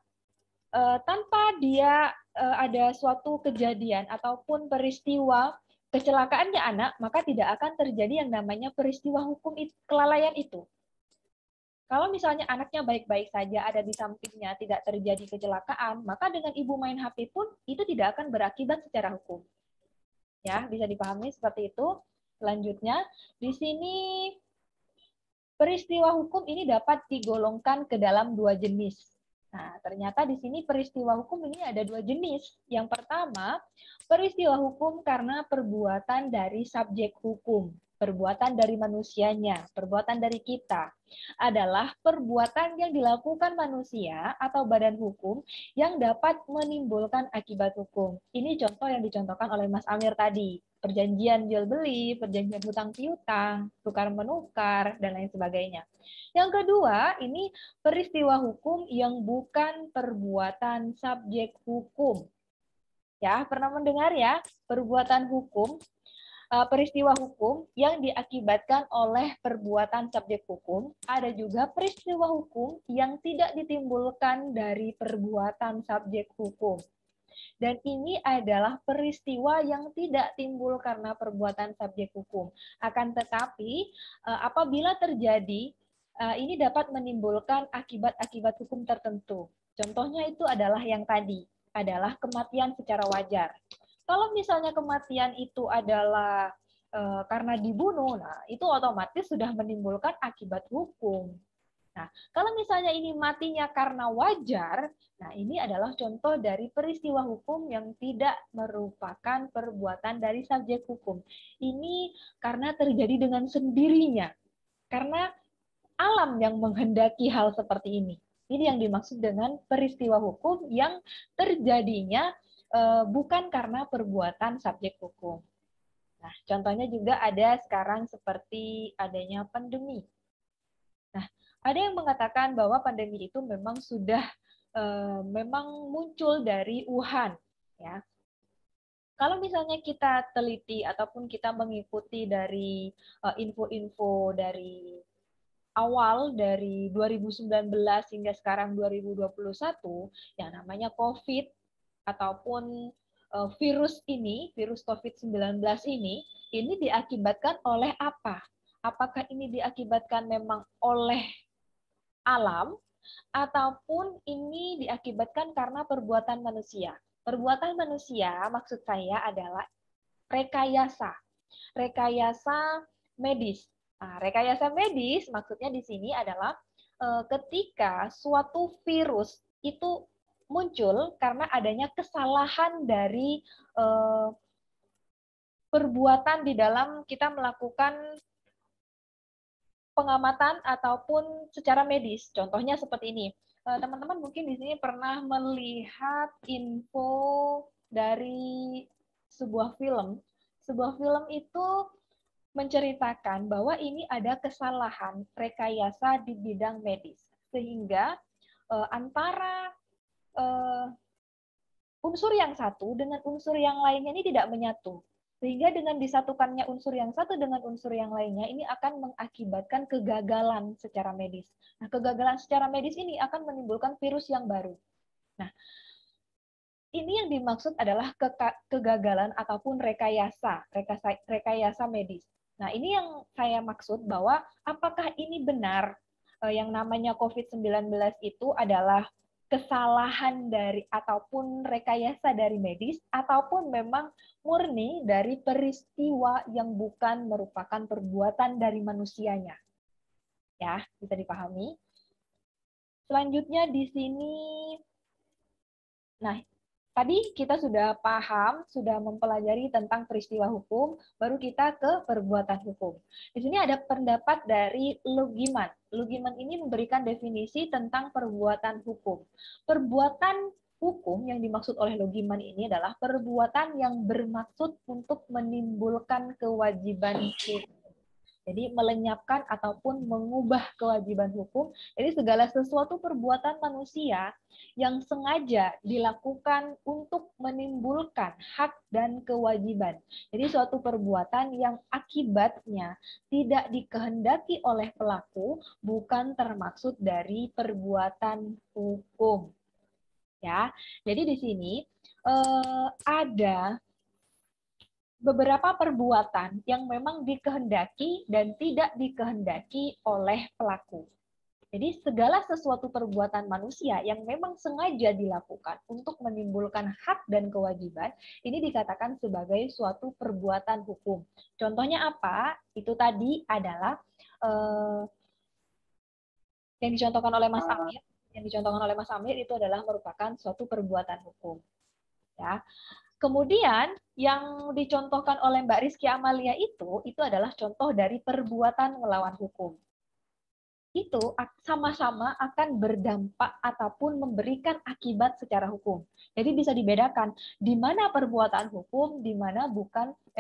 tanpa dia ada suatu kejadian ataupun peristiwa kecelakaannya anak, maka tidak akan terjadi yang namanya peristiwa hukum kelalaian itu. Kalau misalnya anaknya baik-baik saja, ada di sampingnya, tidak terjadi kecelakaan, maka dengan ibu main HP pun itu tidak akan berakibat secara hukum. Ya, bisa dipahami seperti itu. Selanjutnya, di sini peristiwa hukum ini dapat digolongkan ke dalam dua jenis. Nah, ternyata di sini peristiwa hukum ini ada dua jenis. Yang pertama, peristiwa hukum karena perbuatan dari subjek hukum. perbuatan dari manusianya, perbuatan dari kita adalah perbuatan yang dilakukan manusia atau badan hukum yang dapat menimbulkan akibat hukum. Ini contoh yang dicontohkan oleh Mas Amir tadi. Perjanjian jual beli, perjanjian hutang piutang, tukar menukar, dan lain sebagainya. Yang kedua, ini peristiwa hukum yang bukan perbuatan subjek hukum. Ya, pernah mendengar ya, perbuatan hukum, peristiwa hukum yang diakibatkan oleh perbuatan subjek hukum, ada juga peristiwa hukum yang tidak ditimbulkan dari perbuatan subjek hukum. Dan ini adalah peristiwa yang tidak timbul karena perbuatan subjek hukum. Akan tetapi, apabila terjadi, ini dapat menimbulkan akibat-akibat hukum tertentu. Contohnya itu adalah yang tadi, adalah kematian secara wajar. Kalau misalnya kematian itu adalah karena dibunuh, nah itu otomatis sudah menimbulkan akibat hukum. Nah, kalau misalnya ini matinya karena wajar, nah ini adalah contoh dari peristiwa hukum yang tidak merupakan perbuatan dari subjek hukum. Ini karena terjadi dengan sendirinya, karena alam yang menghendaki hal seperti ini. Ini yang dimaksud dengan peristiwa hukum yang terjadinya bukan karena perbuatan subjek hukum. Nah, contohnya juga ada sekarang seperti adanya pandemi. Nah, ada yang mengatakan bahwa pandemi itu memang sudah memang muncul dari Wuhan, ya. Kalau misalnya kita teliti ataupun kita mengikuti dari info-info dari awal dari 2019 hingga sekarang 2021, yang namanya COVID ataupun virus ini, virus COVID-19 ini diakibatkan oleh apa? Apakah ini diakibatkan memang oleh alam ataupun ini diakibatkan karena perbuatan manusia? Perbuatan manusia maksud saya adalah rekayasa. Rekayasa medis. Nah, rekayasa medis maksudnya di sini adalah ketika suatu virus itu muncul karena adanya kesalahan dari perbuatan di dalam kita melakukan pengamatan ataupun secara medis. Contohnya seperti ini. Teman-teman mungkin di sini pernah melihat info dari sebuah film. Sebuah film itu menceritakan bahwa ini ada kesalahan rekayasa di bidang medis. Sehingga antara unsur yang satu dengan unsur yang lainnya ini tidak menyatu. Sehingga dengan disatukannya unsur yang satu dengan unsur yang lainnya, ini akan mengakibatkan kegagalan secara medis. Nah, kegagalan secara medis ini akan menimbulkan virus yang baru. Nah, ini yang dimaksud adalah kegagalan ataupun rekayasa medis. Nah, ini yang saya maksud bahwa apakah ini benar yang namanya COVID-19 itu adalah kesalahan dari ataupun rekayasa dari medis ataupun memang murni dari peristiwa yang bukan merupakan perbuatan dari manusianya. Ya, bisa dipahami. Selanjutnya di sini, nah tadi kita sudah paham, sudah mempelajari tentang peristiwa hukum, baru kita ke perbuatan hukum. Di sini ada pendapat dari Lugiman. Lugiman ini memberikan definisi tentang perbuatan hukum. Perbuatan hukum yang dimaksud oleh Lugiman ini adalah perbuatan yang bermaksud untuk menimbulkan kewajiban hukum. Jadi melenyapkan ataupun mengubah kewajiban hukum. Jadi segala sesuatu perbuatan manusia yang sengaja dilakukan untuk menimbulkan hak dan kewajiban. Jadi suatu perbuatan yang akibatnya tidak dikehendaki oleh pelaku bukan termaksud dari perbuatan hukum. Ya, jadi di sini ada beberapa perbuatan yang memang dikehendaki dan tidak dikehendaki oleh pelaku. Jadi segala sesuatu perbuatan manusia yang memang sengaja dilakukan untuk menimbulkan hak dan kewajiban, ini dikatakan sebagai suatu perbuatan hukum. Contohnya apa? Itu tadi adalah yang dicontohkan oleh Mas Amir. Yang dicontohkan oleh Mas Amir itu adalah merupakan suatu perbuatan hukum. Ya. Kemudian yang dicontohkan oleh Mbak Rizky Amalia itu adalah contoh dari perbuatan melawan hukum. Itu sama-sama akan berdampak ataupun memberikan akibat secara hukum. Jadi bisa dibedakan di mana perbuatan hukum, di mana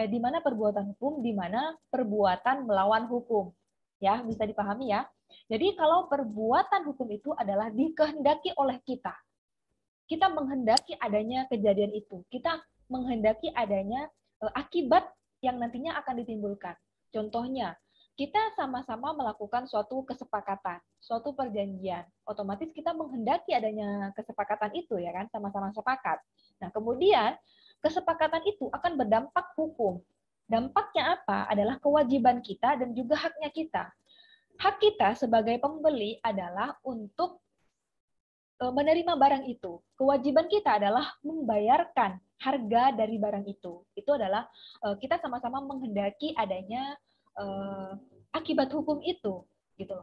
di mana perbuatan hukum, di mana perbuatan melawan hukum. Ya, bisa dipahami ya. Jadi kalau perbuatan hukum itu adalah dikehendaki oleh kita. Kita menghendaki adanya kejadian itu. Kita menghendaki adanya akibat yang nantinya akan ditimbulkan. Contohnya, kita sama-sama melakukan suatu kesepakatan, suatu perjanjian. Otomatis kita menghendaki adanya kesepakatan itu, ya kan? Sama-sama sepakat. Nah, kemudian kesepakatan itu akan berdampak hukum. Dampaknya apa? Adalah kewajiban kita dan juga haknya kita. Hak kita sebagai pembeli adalah untuk menerima barang itu. Kewajiban kita adalah membayarkan harga dari barang itu. Itu adalah kita sama-sama menghendaki adanya akibat hukum itu, gitu.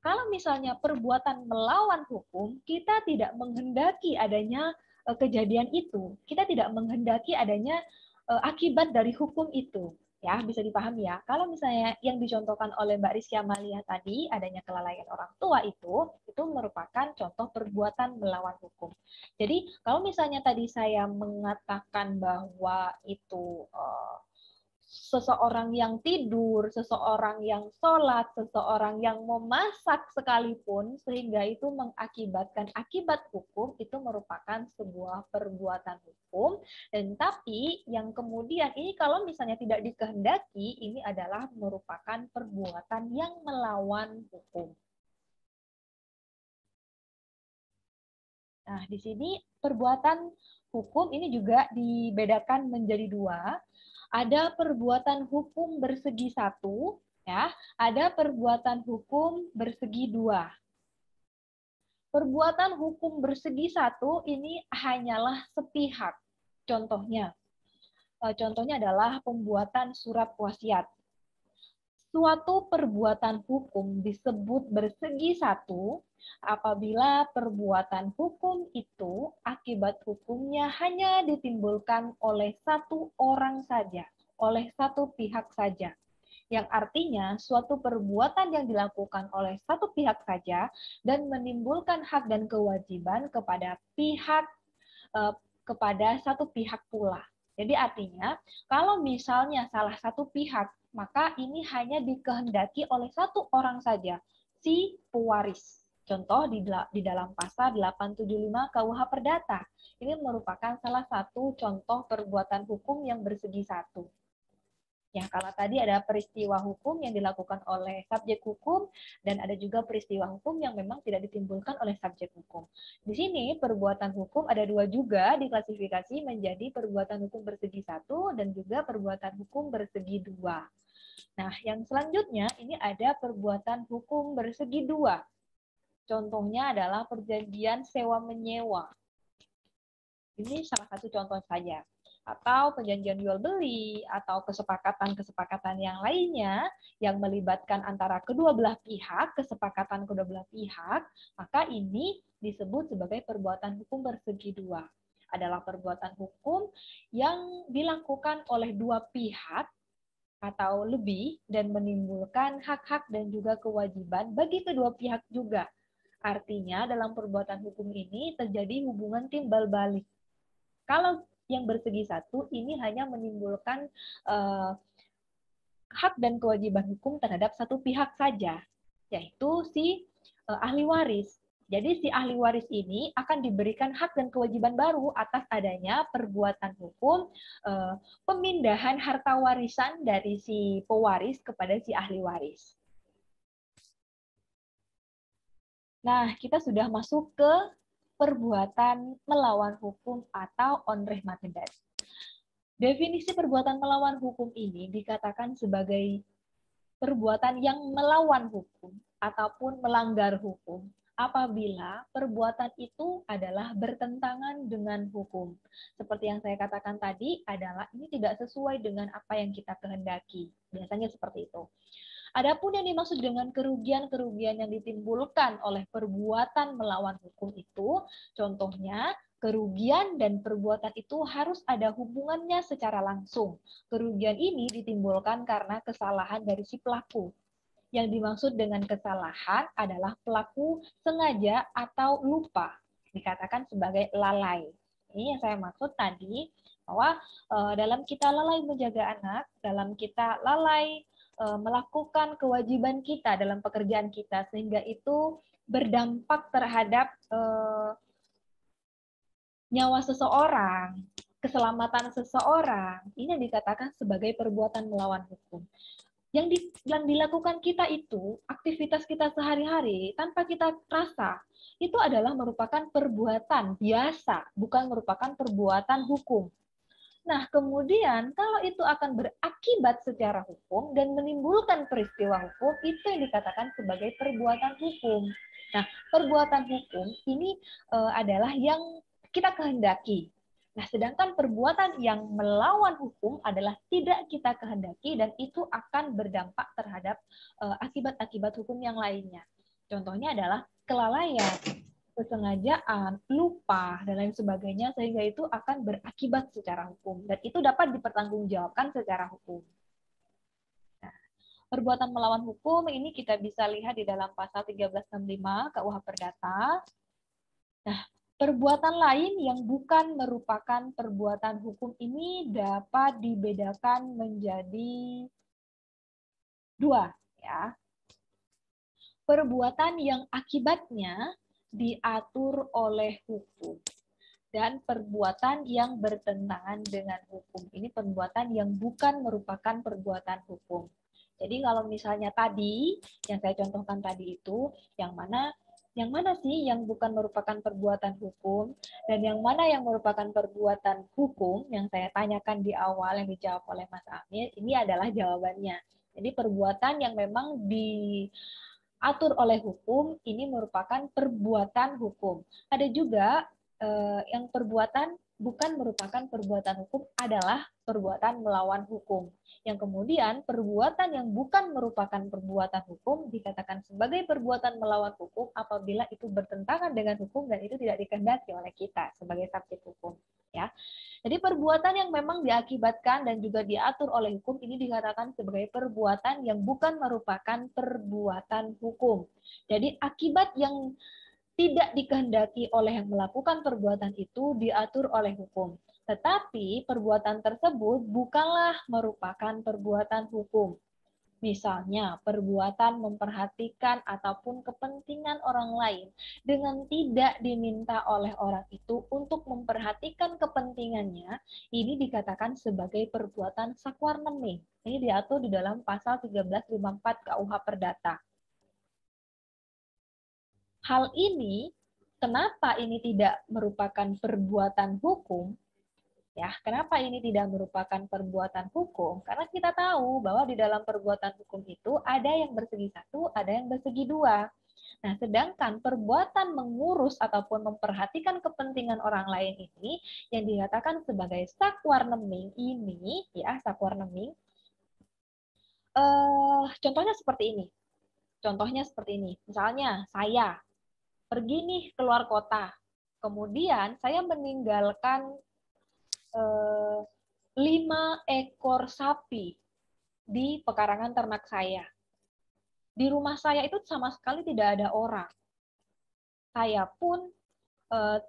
Kalau misalnya perbuatan melawan hukum, kita tidak menghendaki adanya kejadian itu. Kita tidak menghendaki adanya akibat dari hukum itu. Ya, bisa dipahami ya. Kalau misalnya yang dicontohkan oleh Mbak Rizky Amalia tadi, adanya kelalaian orang tua itu merupakan contoh perbuatan melawan hukum. Jadi, kalau misalnya tadi saya mengatakan bahwa itu seseorang yang tidur, seseorang yang sholat, seseorang yang memasak sekalipun, sehingga itu mengakibatkan akibat hukum, itu merupakan sebuah perbuatan hukum. Dan tapi yang kemudian ini kalau misalnya tidak dikehendaki, ini adalah merupakan perbuatan yang melawan hukum. Nah, di sini perbuatan hukum ini juga dibedakan menjadi dua. Ada perbuatan hukum bersegi satu, ya, ada perbuatan hukum bersegi dua. Perbuatan hukum bersegi satu ini hanyalah sepihak. Contohnya adalah pembuatan surat wasiat. Suatu perbuatan hukum disebut bersegi satu apabila perbuatan hukum itu akibat hukumnya hanya ditimbulkan oleh satu orang saja, oleh satu pihak saja. Yang artinya suatu perbuatan yang dilakukan oleh satu pihak saja dan menimbulkan hak dan kewajiban kepada satu pihak pula. Jadi artinya kalau misalnya salah satu pihak, maka ini hanya dikehendaki oleh satu orang saja, si pewaris. Contoh di dalam pasal 875 KUH Perdata. Ini merupakan salah satu contoh perbuatan hukum yang bersegi satu. Ya, kalau tadi ada peristiwa hukum yang dilakukan oleh subjek hukum dan ada juga peristiwa hukum yang memang tidak ditimbulkan oleh subjek hukum. Di sini perbuatan hukum ada dua juga diklasifikasi menjadi perbuatan hukum bersegi satu dan juga perbuatan hukum bersegi dua. Nah, yang selanjutnya ini ada perbuatan hukum bersegi dua. Contohnya adalah perjanjian sewa-menyewa. Ini salah satu contoh saja. Atau perjanjian jual-beli, atau kesepakatan-kesepakatan yang lainnya yang melibatkan antara kedua belah pihak, kesepakatan kedua belah pihak, maka ini disebut sebagai perbuatan hukum bersegi dua. Adalah perbuatan hukum yang dilakukan oleh dua pihak atau lebih dan menimbulkan hak-hak dan juga kewajiban bagi kedua pihak juga. Artinya dalam perbuatan hukum ini terjadi hubungan timbal balik. Kalau yang bersegi satu ini hanya menimbulkan hak dan kewajiban hukum terhadap satu pihak saja, yaitu si ahli waris. Jadi si ahli waris ini akan diberikan hak dan kewajiban baru atas adanya perbuatan hukum pemindahan harta warisan dari si pewaris kepada si ahli waris. Nah, kita sudah masuk ke perbuatan melawan hukum atau onreh matedat. Definisi perbuatan melawan hukum ini dikatakan sebagai perbuatan yang melawan hukum ataupun melanggar hukum apabila perbuatan itu adalah bertentangan dengan hukum. Seperti yang saya katakan tadi adalah ini tidak sesuai dengan apa yang kita kehendaki. Biasanya seperti itu. Adapun yang dimaksud dengan kerugian-kerugian yang ditimbulkan oleh perbuatan melawan hukum itu, contohnya kerugian dan perbuatan itu harus ada hubungannya secara langsung. Kerugian ini ditimbulkan karena kesalahan dari si pelaku. Yang dimaksud dengan kesalahan adalah pelaku sengaja atau lupa, dikatakan sebagai lalai. Ini yang saya maksud tadi, bahwa dalam kita lalai menjaga anak, dalam kita lalai melakukan kewajiban kita dalam pekerjaan kita, sehingga itu berdampak terhadap nyawa seseorang, keselamatan seseorang, ini yang dikatakan sebagai perbuatan melawan hukum. Yang dilakukan kita itu, aktivitas kita sehari-hari, tanpa kita rasa, itu adalah merupakan perbuatan biasa, bukan merupakan perbuatan hukum. Nah, kemudian kalau itu akan berakibat secara hukum dan menimbulkan peristiwa hukum, itu yang dikatakan sebagai perbuatan hukum. Nah, perbuatan hukum ini adalah yang kita kehendaki. Nah, sedangkan perbuatan yang melawan hukum adalah tidak kita kehendaki dan itu akan berdampak terhadap akibat-akibat hukum yang lainnya. Contohnya adalah kelalaian, kesengajaan, lupa, dan lain sebagainya, sehingga itu akan berakibat secara hukum. Dan itu dapat dipertanggungjawabkan secara hukum. Nah, perbuatan melawan hukum ini kita bisa lihat di dalam pasal 1365 KUH Perdata. Nah, perbuatan lain yang bukan merupakan perbuatan hukum ini dapat dibedakan menjadi dua, ya. Perbuatan yang akibatnya diatur oleh hukum dan perbuatan yang bertentangan dengan hukum. Ini perbuatan yang bukan merupakan perbuatan hukum. Jadi kalau misalnya tadi yang saya contohkan tadi itu yang mana sih yang bukan merupakan perbuatan hukum dan yang mana yang merupakan perbuatan hukum yang saya tanyakan di awal yang dijawab oleh Mas Amir, ini adalah jawabannya. Jadi perbuatan yang memang diatur oleh hukum ini merupakan perbuatan hukum. Ada juga yang perbuatan bukan merupakan perbuatan hukum adalah perbuatan melawan hukum. Yang kemudian perbuatan yang bukan merupakan perbuatan hukum dikatakan sebagai perbuatan melawan hukum apabila itu bertentangan dengan hukum dan itu tidak dikehendaki oleh kita sebagai subjek hukum. Ya, jadi perbuatan yang memang diakibatkan dan juga diatur oleh hukum ini dikatakan sebagai perbuatan yang bukan merupakan perbuatan hukum. Jadi akibat yang tidak dikehendaki oleh yang melakukan perbuatan itu diatur oleh hukum. Tetapi perbuatan tersebut bukanlah merupakan perbuatan hukum. Misalnya, perbuatan memperhatikan ataupun kepentingan orang lain dengan tidak diminta oleh orang itu untuk memperhatikan kepentingannya, ini dikatakan sebagai perbuatan sakwarneming. Ini diatur di dalam pasal 1354 KUH Perdata. Hal ini, kenapa ini tidak merupakan perbuatan hukum? Ya, kenapa ini tidak merupakan perbuatan hukum? Karena kita tahu bahwa di dalam perbuatan hukum itu ada yang bersegi satu, ada yang bersegi dua. Nah, sedangkan perbuatan mengurus ataupun memperhatikan kepentingan orang lain ini yang dikatakan sebagai sakwarneming ini, ya sakwarneming. Contohnya seperti ini. Misalnya saya pergi nih keluar kota, kemudian saya meninggalkan 5 ekor sapi di pekarangan ternak saya. Di rumah saya itu sama sekali tidak ada orang. Saya pun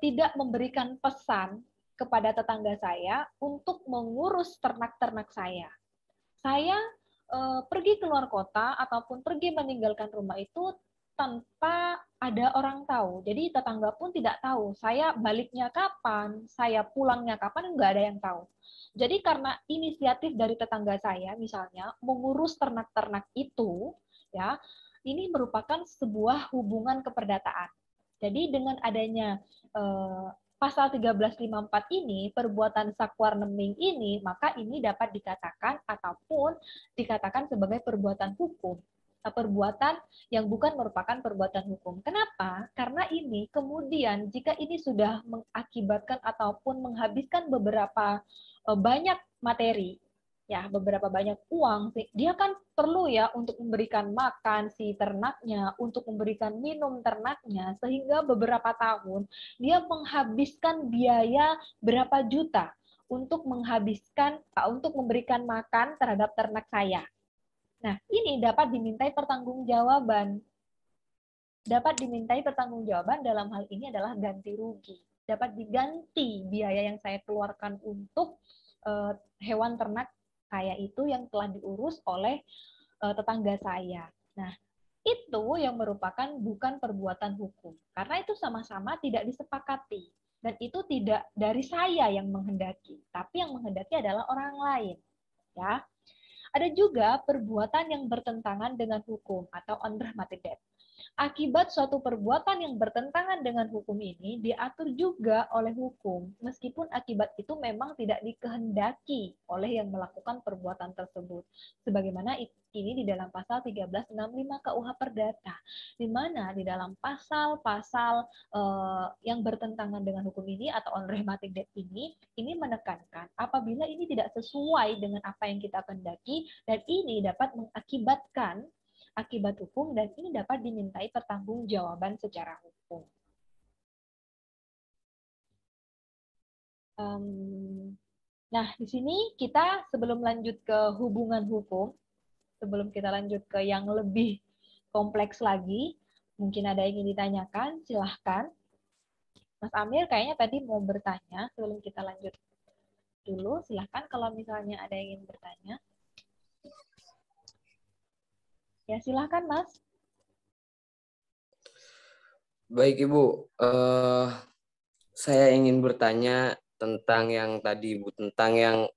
tidak memberikan pesan kepada tetangga saya untuk mengurus ternak-ternak saya. Saya pergi keluar kota ataupun pergi meninggalkan rumah itu tanpa ada orang tahu. Jadi tetangga pun tidak tahu saya baliknya kapan, saya pulangnya kapan, nggak ada yang tahu. Jadi karena inisiatif dari tetangga saya, misalnya mengurus ternak-ternak itu, ya, ini merupakan sebuah hubungan keperdataan. Jadi dengan adanya pasal 1354 ini, perbuatan sakwarneming ini, maka ini dapat dikatakan ataupun dikatakan sebagai perbuatan hukum. Perbuatan yang bukan merupakan perbuatan hukum. Kenapa? Karena ini kemudian jika ini sudah mengakibatkan ataupun menghabiskan beberapa banyak materi, ya beberapa banyak uang, dia kan perlu ya untuk memberikan makan si ternaknya, untuk memberikan minum ternaknya, sehingga beberapa tahun dia menghabiskan biaya berapa juta untuk untuk memberikan makan terhadap ternak saya. Nah, ini dapat dimintai pertanggungjawaban. Dapat dimintai pertanggungjawaban dalam hal ini adalah ganti rugi. Dapat diganti biaya yang saya keluarkan untuk hewan ternak saya itu yang telah diurus oleh tetangga saya. Nah, itu yang merupakan bukan perbuatan hukum. Karena itu sama-sama tidak disepakati. Dan itu tidak dari saya yang menghendaki, tapi yang menghendaki adalah orang lain. Ya. Ada juga perbuatan yang bertentangan dengan hukum atau unrahmated death. Akibat suatu perbuatan yang bertentangan dengan hukum ini diatur juga oleh hukum, meskipun akibat itu memang tidak dikehendaki oleh yang melakukan perbuatan tersebut. Sebagaimana ini di dalam pasal 1365 KUH Perdata, di mana di dalam pasal-pasal yang bertentangan dengan hukum ini atau unrahmated death ini menekankan apabila ini tidak sesuai dengan apa yang kita kehendaki dan ini dapat mengakibatkan akibat hukum dan ini dapat dimintai pertanggungjawaban secara hukum. Nah, di sini kita sebelum lanjut ke hubungan hukum, sebelum kita lanjut ke yang lebih kompleks lagi, mungkin ada yang ingin ditanyakan, silahkan. Mas Amir kayaknya tadi mau bertanya sebelum kita lanjut dulu, silahkan kalau misalnya ada yang ingin bertanya. Ya, silahkan, Mas. Baik, Ibu. Saya ingin bertanya tentang yang tadi, Ibu. Tentang yang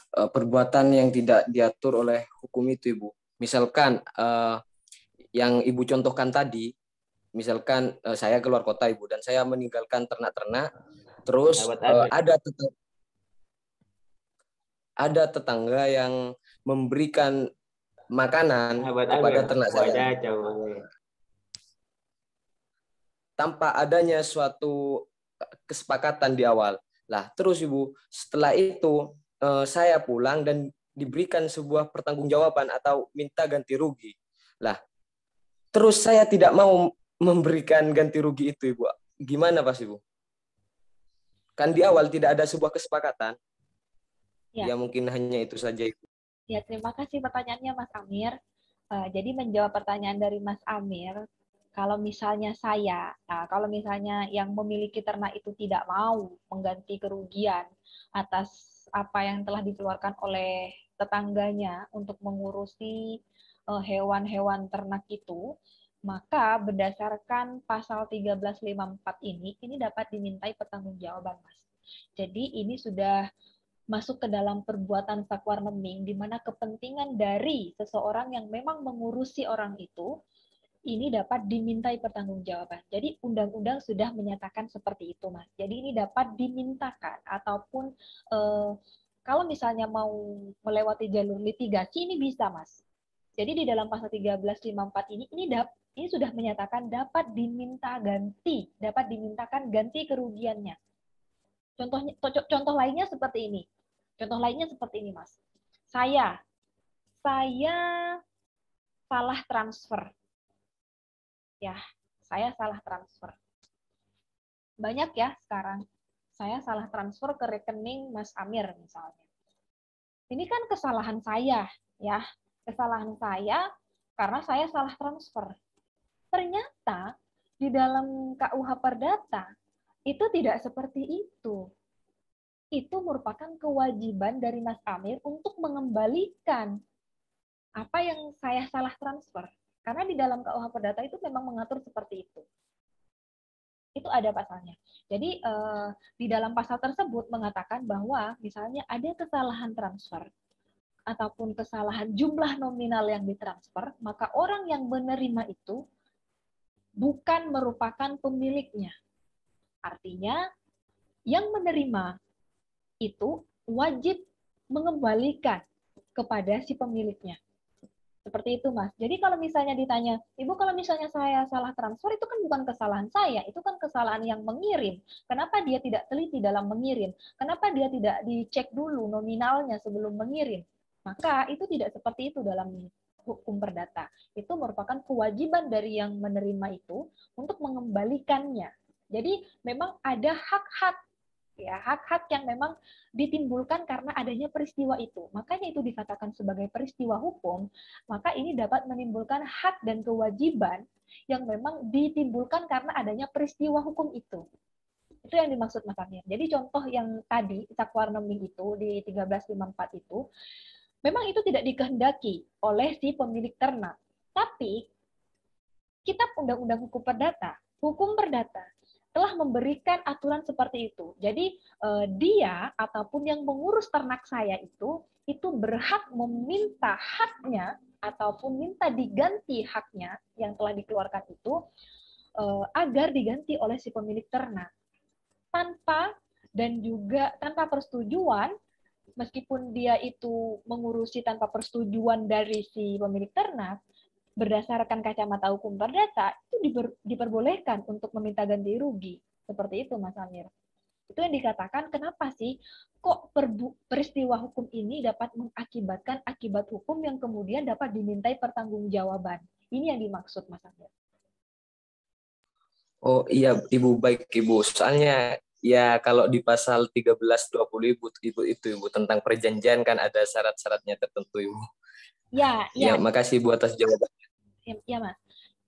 perbuatan yang tidak diatur oleh hukum itu, Ibu. Misalkan yang Ibu contohkan tadi, misalkan saya keluar kota, Ibu, dan saya meninggalkan ternak-ternak, terus ada tetangga yang memberikan makanan kepada ternak saya tanpa adanya suatu kesepakatan di awal. Lah, terus Ibu, setelah itu saya pulang dan diberikan sebuah pertanggungjawaban atau minta ganti rugi. Lah, terus saya tidak mau memberikan ganti rugi itu, Ibu. Gimana, Pas, Ibu? Kan di awal tidak ada sebuah kesepakatan. Ya mungkin hanya itu saja, Ibu. Ya, terima kasih pertanyaannya, Mas Amir. Jadi menjawab pertanyaan dari Mas Amir, kalau misalnya kalau misalnya yang memiliki ternak itu tidak mau mengganti kerugian atas apa yang telah dikeluarkan oleh tetangganya untuk mengurusi hewan-hewan ternak itu, maka berdasarkan pasal 1354 ini dapat dimintai pertanggungjawaban, Mas. Jadi ini sudah masuk ke dalam perbuatan sakwarneming, di mana kepentingan dari seseorang yang memang mengurusi orang itu, ini dapat dimintai pertanggungjawaban. Jadi undang-undang sudah menyatakan seperti itu, Mas. Jadi ini dapat dimintakan, ataupun kalau misalnya mau melewati jalur litigasi, ini bisa, Mas. Jadi di dalam pasal 1354 ini sudah menyatakan dapat dimintakan ganti kerugiannya. Contoh lainnya seperti ini. Contoh lainnya seperti ini, Mas. Saya salah transfer. Ya, saya salah transfer. Banyak ya sekarang. Saya salah transfer ke rekening Mas Amir misalnya. Ini kan kesalahan saya, ya. Kesalahan saya karena saya salah transfer. Ternyata di dalam KUH Perdata itu tidak seperti itu. Itu merupakan kewajiban dari Mas Amir untuk mengembalikan apa yang saya salah transfer. Karena di dalam KUH Perdata itu memang mengatur seperti itu. Itu ada pasalnya. Jadi di dalam pasal tersebut mengatakan bahwa misalnya ada kesalahan transfer ataupun kesalahan jumlah nominal yang ditransfer, maka orang yang menerima itu bukan merupakan pemiliknya. Artinya yang menerima itu wajib mengembalikan kepada si pemiliknya. Seperti itu, Mas. Jadi kalau misalnya ditanya, Ibu kalau misalnya saya salah transfer, itu kan bukan kesalahan saya, itu kan kesalahan yang mengirim. Kenapa dia tidak teliti dalam mengirim? Kenapa dia tidak dicek dulu nominalnya sebelum mengirim? Maka itu tidak seperti itu dalam hukum perdata. Itu merupakan kewajiban dari yang menerima itu untuk mengembalikannya. Jadi memang ada hak-hak, ya, hak-hak yang memang ditimbulkan karena adanya peristiwa itu. Makanya itu dikatakan sebagai peristiwa hukum, maka ini dapat menimbulkan hak dan kewajiban yang memang ditimbulkan karena adanya peristiwa hukum itu. Itu yang dimaksud Mas Amir. Jadi contoh yang tadi, Sakwarneming itu di 1354 itu, memang itu tidak dikehendaki oleh si pemilik ternak. Tapi kitab Undang-Undang Hukum Perdata telah memberikan aturan seperti itu. Jadi dia ataupun yang mengurus ternak saya itu berhak meminta haknya ataupun minta diganti haknya yang telah dikeluarkan itu agar diganti oleh si pemilik ternak. Tanpa persetujuan, meskipun dia itu mengurusi tanpa persetujuan dari si pemilik ternak, berdasarkan kacamata hukum perdata, itu diperbolehkan untuk meminta ganti rugi. Seperti itu, Mas Amir. Itu yang dikatakan, kenapa sih kok peristiwa hukum ini dapat mengakibatkan akibat hukum yang kemudian dapat dimintai pertanggungjawaban. Ini yang dimaksud, Mas Amir. Oh iya, Ibu, baik Ibu. Soalnya ya kalau di pasal 1320 Ibu tentang perjanjian kan ada syarat-syaratnya tertentu, Ibu. Ya. Makasih Ibu atas jawabannya. Ya, Mas.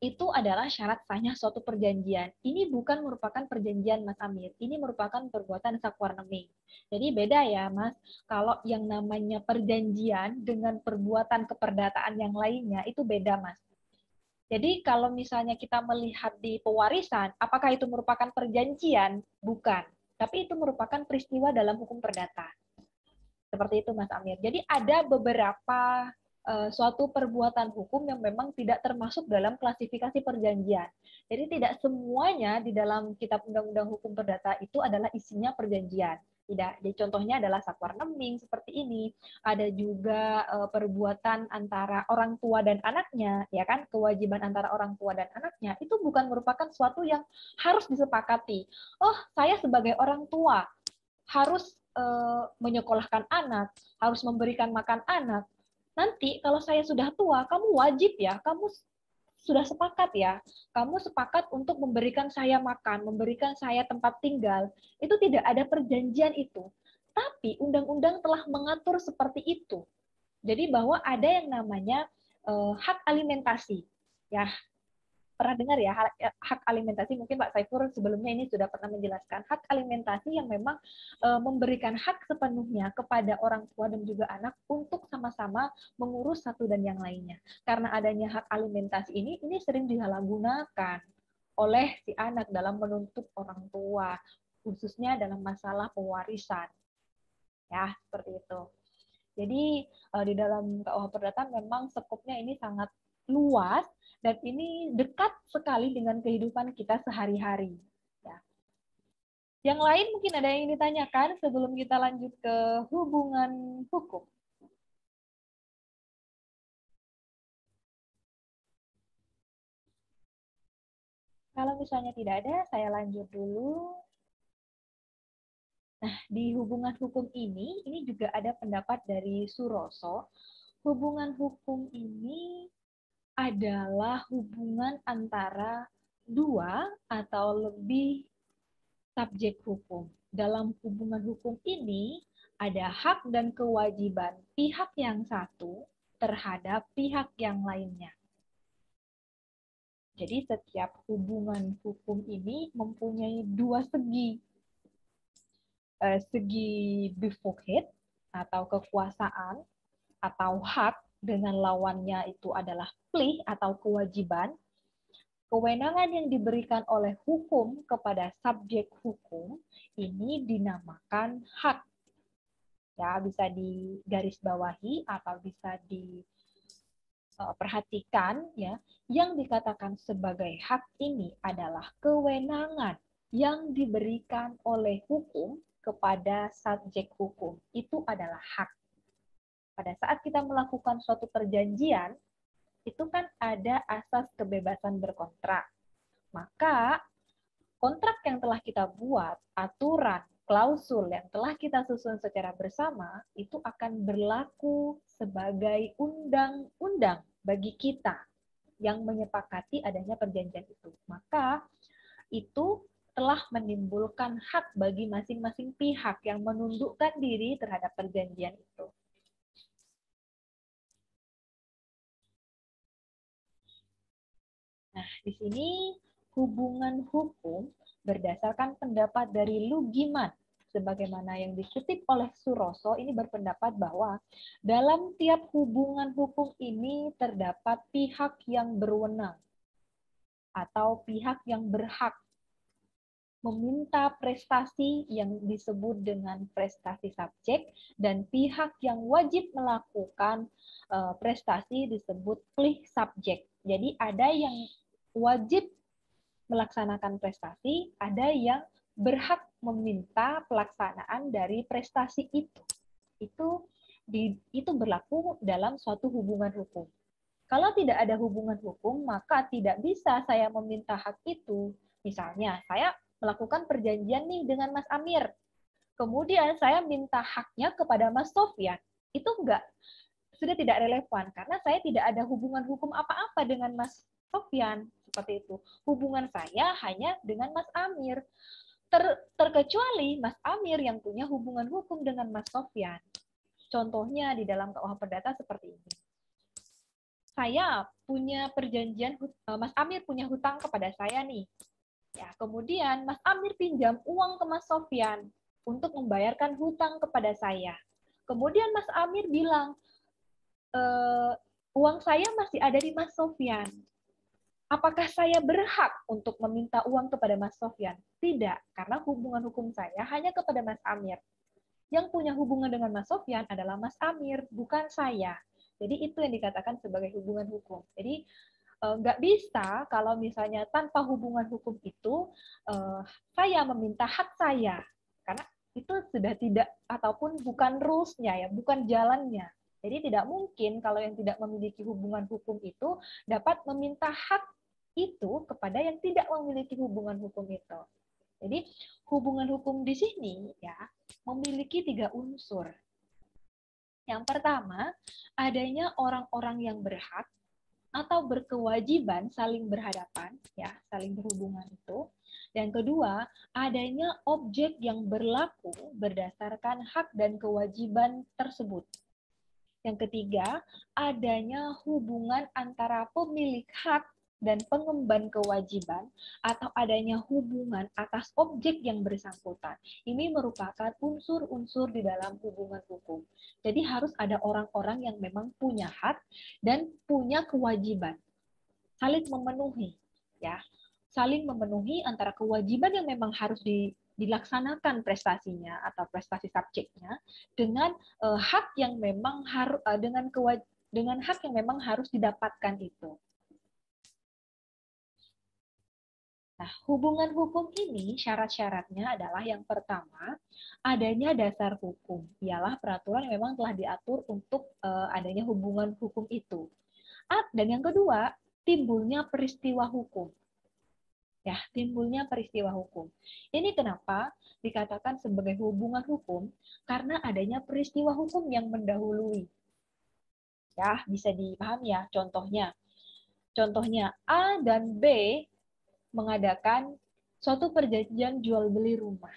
Itu adalah syarat sahnya suatu perjanjian. Ini bukan merupakan perjanjian, Mas Amir. Ini merupakan perbuatan Sakwarneming. Jadi beda ya, Mas. Kalau yang namanya perjanjian dengan perbuatan keperdataan yang lainnya, itu beda, Mas. Jadi kalau misalnya kita melihat di pewarisan, apakah itu merupakan perjanjian? Bukan. Tapi itu merupakan peristiwa dalam hukum perdata. Seperti itu, Mas Amir. Jadi ada beberapa suatu perbuatan hukum yang memang tidak termasuk dalam klasifikasi perjanjian. Jadi tidak semuanya di dalam Kitab Undang-Undang Hukum Perdata itu adalah isinya perjanjian. Tidak. Jadi contohnya adalah Sakwarneming seperti ini. Ada juga perbuatan antara orang tua dan anaknya, ya kan? Kewajiban antara orang tua dan anaknya itu bukan merupakan suatu yang harus disepakati. Oh, saya sebagai orang tua harus menyekolahkan anak, harus memberikan makan anak. Nanti kalau saya sudah tua, kamu wajib ya, kamu sudah sepakat ya, kamu sepakat untuk memberikan saya makan, memberikan saya tempat tinggal. Itu tidak ada perjanjian itu. Tapi undang-undang telah mengatur seperti itu. Jadi bahwa ada yang namanya hak alimentasi. Ya, pernah dengar ya hak alimentasi, mungkin Pak Saifur sebelumnya ini sudah pernah menjelaskan hak alimentasi yang memang memberikan hak sepenuhnya kepada orang tua dan juga anak untuk sama-sama mengurus satu dan yang lainnya. Karena adanya hak alimentasi ini sering disalahgunakan oleh si anak dalam menuntut orang tua, khususnya dalam masalah pewarisan. Ya, seperti itu. Jadi di dalam KUH Perdata memang skopnya ini sangat luas dan ini dekat sekali dengan kehidupan kita sehari-hari. Ya. Yang lain mungkin ada yang ditanyakan sebelum kita lanjut ke hubungan hukum. Kalau misalnya tidak ada, saya lanjut dulu. Nah, di hubungan hukum ini juga ada pendapat dari Suroso. Hubungan hukum ini adalah hubungan antara dua atau lebih subjek hukum. Dalam hubungan hukum ini ada hak dan kewajiban pihak yang satu terhadap pihak yang lainnya. Jadi setiap hubungan hukum ini mempunyai dua segi. Segi befoget atau kekuasaan atau hak dengan lawannya itu adalah plih atau kewajiban. Kewenangan yang diberikan oleh hukum kepada subjek hukum ini dinamakan hak. Ya, bisa digarisbawahi atau bisa diperhatikan ya. Yang dikatakan sebagai hak ini adalah kewenangan yang diberikan oleh hukum kepada subjek hukum. Itu adalah hak. Pada saat kita melakukan suatu perjanjian, itu kan ada asas kebebasan berkontrak. Maka kontrak yang telah kita buat, aturan, klausul yang telah kita susun secara bersama itu akan berlaku sebagai undang-undang bagi kita yang menyepakati adanya perjanjian itu. Maka itu telah menimbulkan hak bagi masing-masing pihak yang menundukkan diri terhadap perjanjian itu. Nah, di sini hubungan hukum berdasarkan pendapat dari Lugiman, sebagaimana yang dikutip oleh Suroso, ini berpendapat bahwa dalam tiap hubungan hukum ini terdapat pihak yang berwenang atau pihak yang berhak meminta prestasi yang disebut dengan prestasi subjek dan pihak yang wajib melakukan prestasi disebut plih subjek. Jadi ada yang wajib melaksanakan prestasi, ada yang berhak meminta pelaksanaan dari prestasi itu. Itu berlaku dalam suatu hubungan hukum. Kalau tidak ada hubungan hukum, maka tidak bisa saya meminta hak itu. Misalnya, saya melakukan perjanjian nih dengan Mas Amir. Kemudian saya minta haknya kepada Mas Sofyan. Itu sudah tidak relevan karena saya tidak ada hubungan hukum apa-apa dengan Mas Sofyan, seperti itu. Hubungan saya hanya dengan Mas Amir. Terkecuali Mas Amir yang punya hubungan hukum dengan Mas Sofyan. Contohnya di dalam KUH Perdata seperti ini. Saya punya perjanjian, Mas Amir punya hutang kepada saya nih. Ya, kemudian Mas Amir pinjam uang ke Mas Sofyan untuk membayarkan hutang kepada saya. Kemudian Mas Amir bilang, uang saya masih ada di Mas Sofyan. Apakah saya berhak untuk meminta uang kepada Mas Sofyan? Tidak, karena hubungan hukum saya hanya kepada Mas Amir. Yang punya hubungan dengan Mas Sofyan adalah Mas Amir, bukan saya. Jadi itu yang dikatakan sebagai hubungan hukum. Jadi nggak bisa kalau misalnya tanpa hubungan hukum itu saya meminta hak saya. Karena itu sudah tidak, ataupun bukan rules-nya ya, bukan jalannya. Jadi tidak mungkin kalau yang tidak memiliki hubungan hukum itu dapat meminta hak itu kepada yang tidak memiliki hubungan hukum itu. Jadi hubungan hukum di sini ya memiliki 3 unsur. Yang pertama, adanya orang-orang yang berhak atau berkewajiban saling berhadapan, ya, saling berhubungan itu. Dan kedua, adanya objek yang berlaku berdasarkan hak dan kewajiban tersebut. Yang ketiga, adanya hubungan antara pemilik hak dan pengemban kewajiban atau adanya hubungan atas objek yang bersangkutan. Ini merupakan unsur-unsur di dalam hubungan hukum. Jadi harus ada orang-orang yang memang punya hak dan punya kewajiban. Saling memenuhi, ya. Saling memenuhi antara kewajiban yang memang harus dilaksanakan prestasinya atau prestasi subjeknya dengan hak yang memang harus dengan hak yang memang harus didapatkan itu. Nah, hubungan hukum ini syarat-syaratnya adalah yang pertama, adanya dasar hukum. Ialah peraturan yang memang telah diatur untuk adanya hubungan hukum itu. Dan yang kedua, timbulnya peristiwa hukum. Ya, timbulnya peristiwa hukum. Ini kenapa dikatakan sebagai hubungan hukum? Karena adanya peristiwa hukum yang mendahului. Ya, bisa dipahami ya contohnya. Contohnya A dan B mengadakan suatu perjanjian jual beli rumah.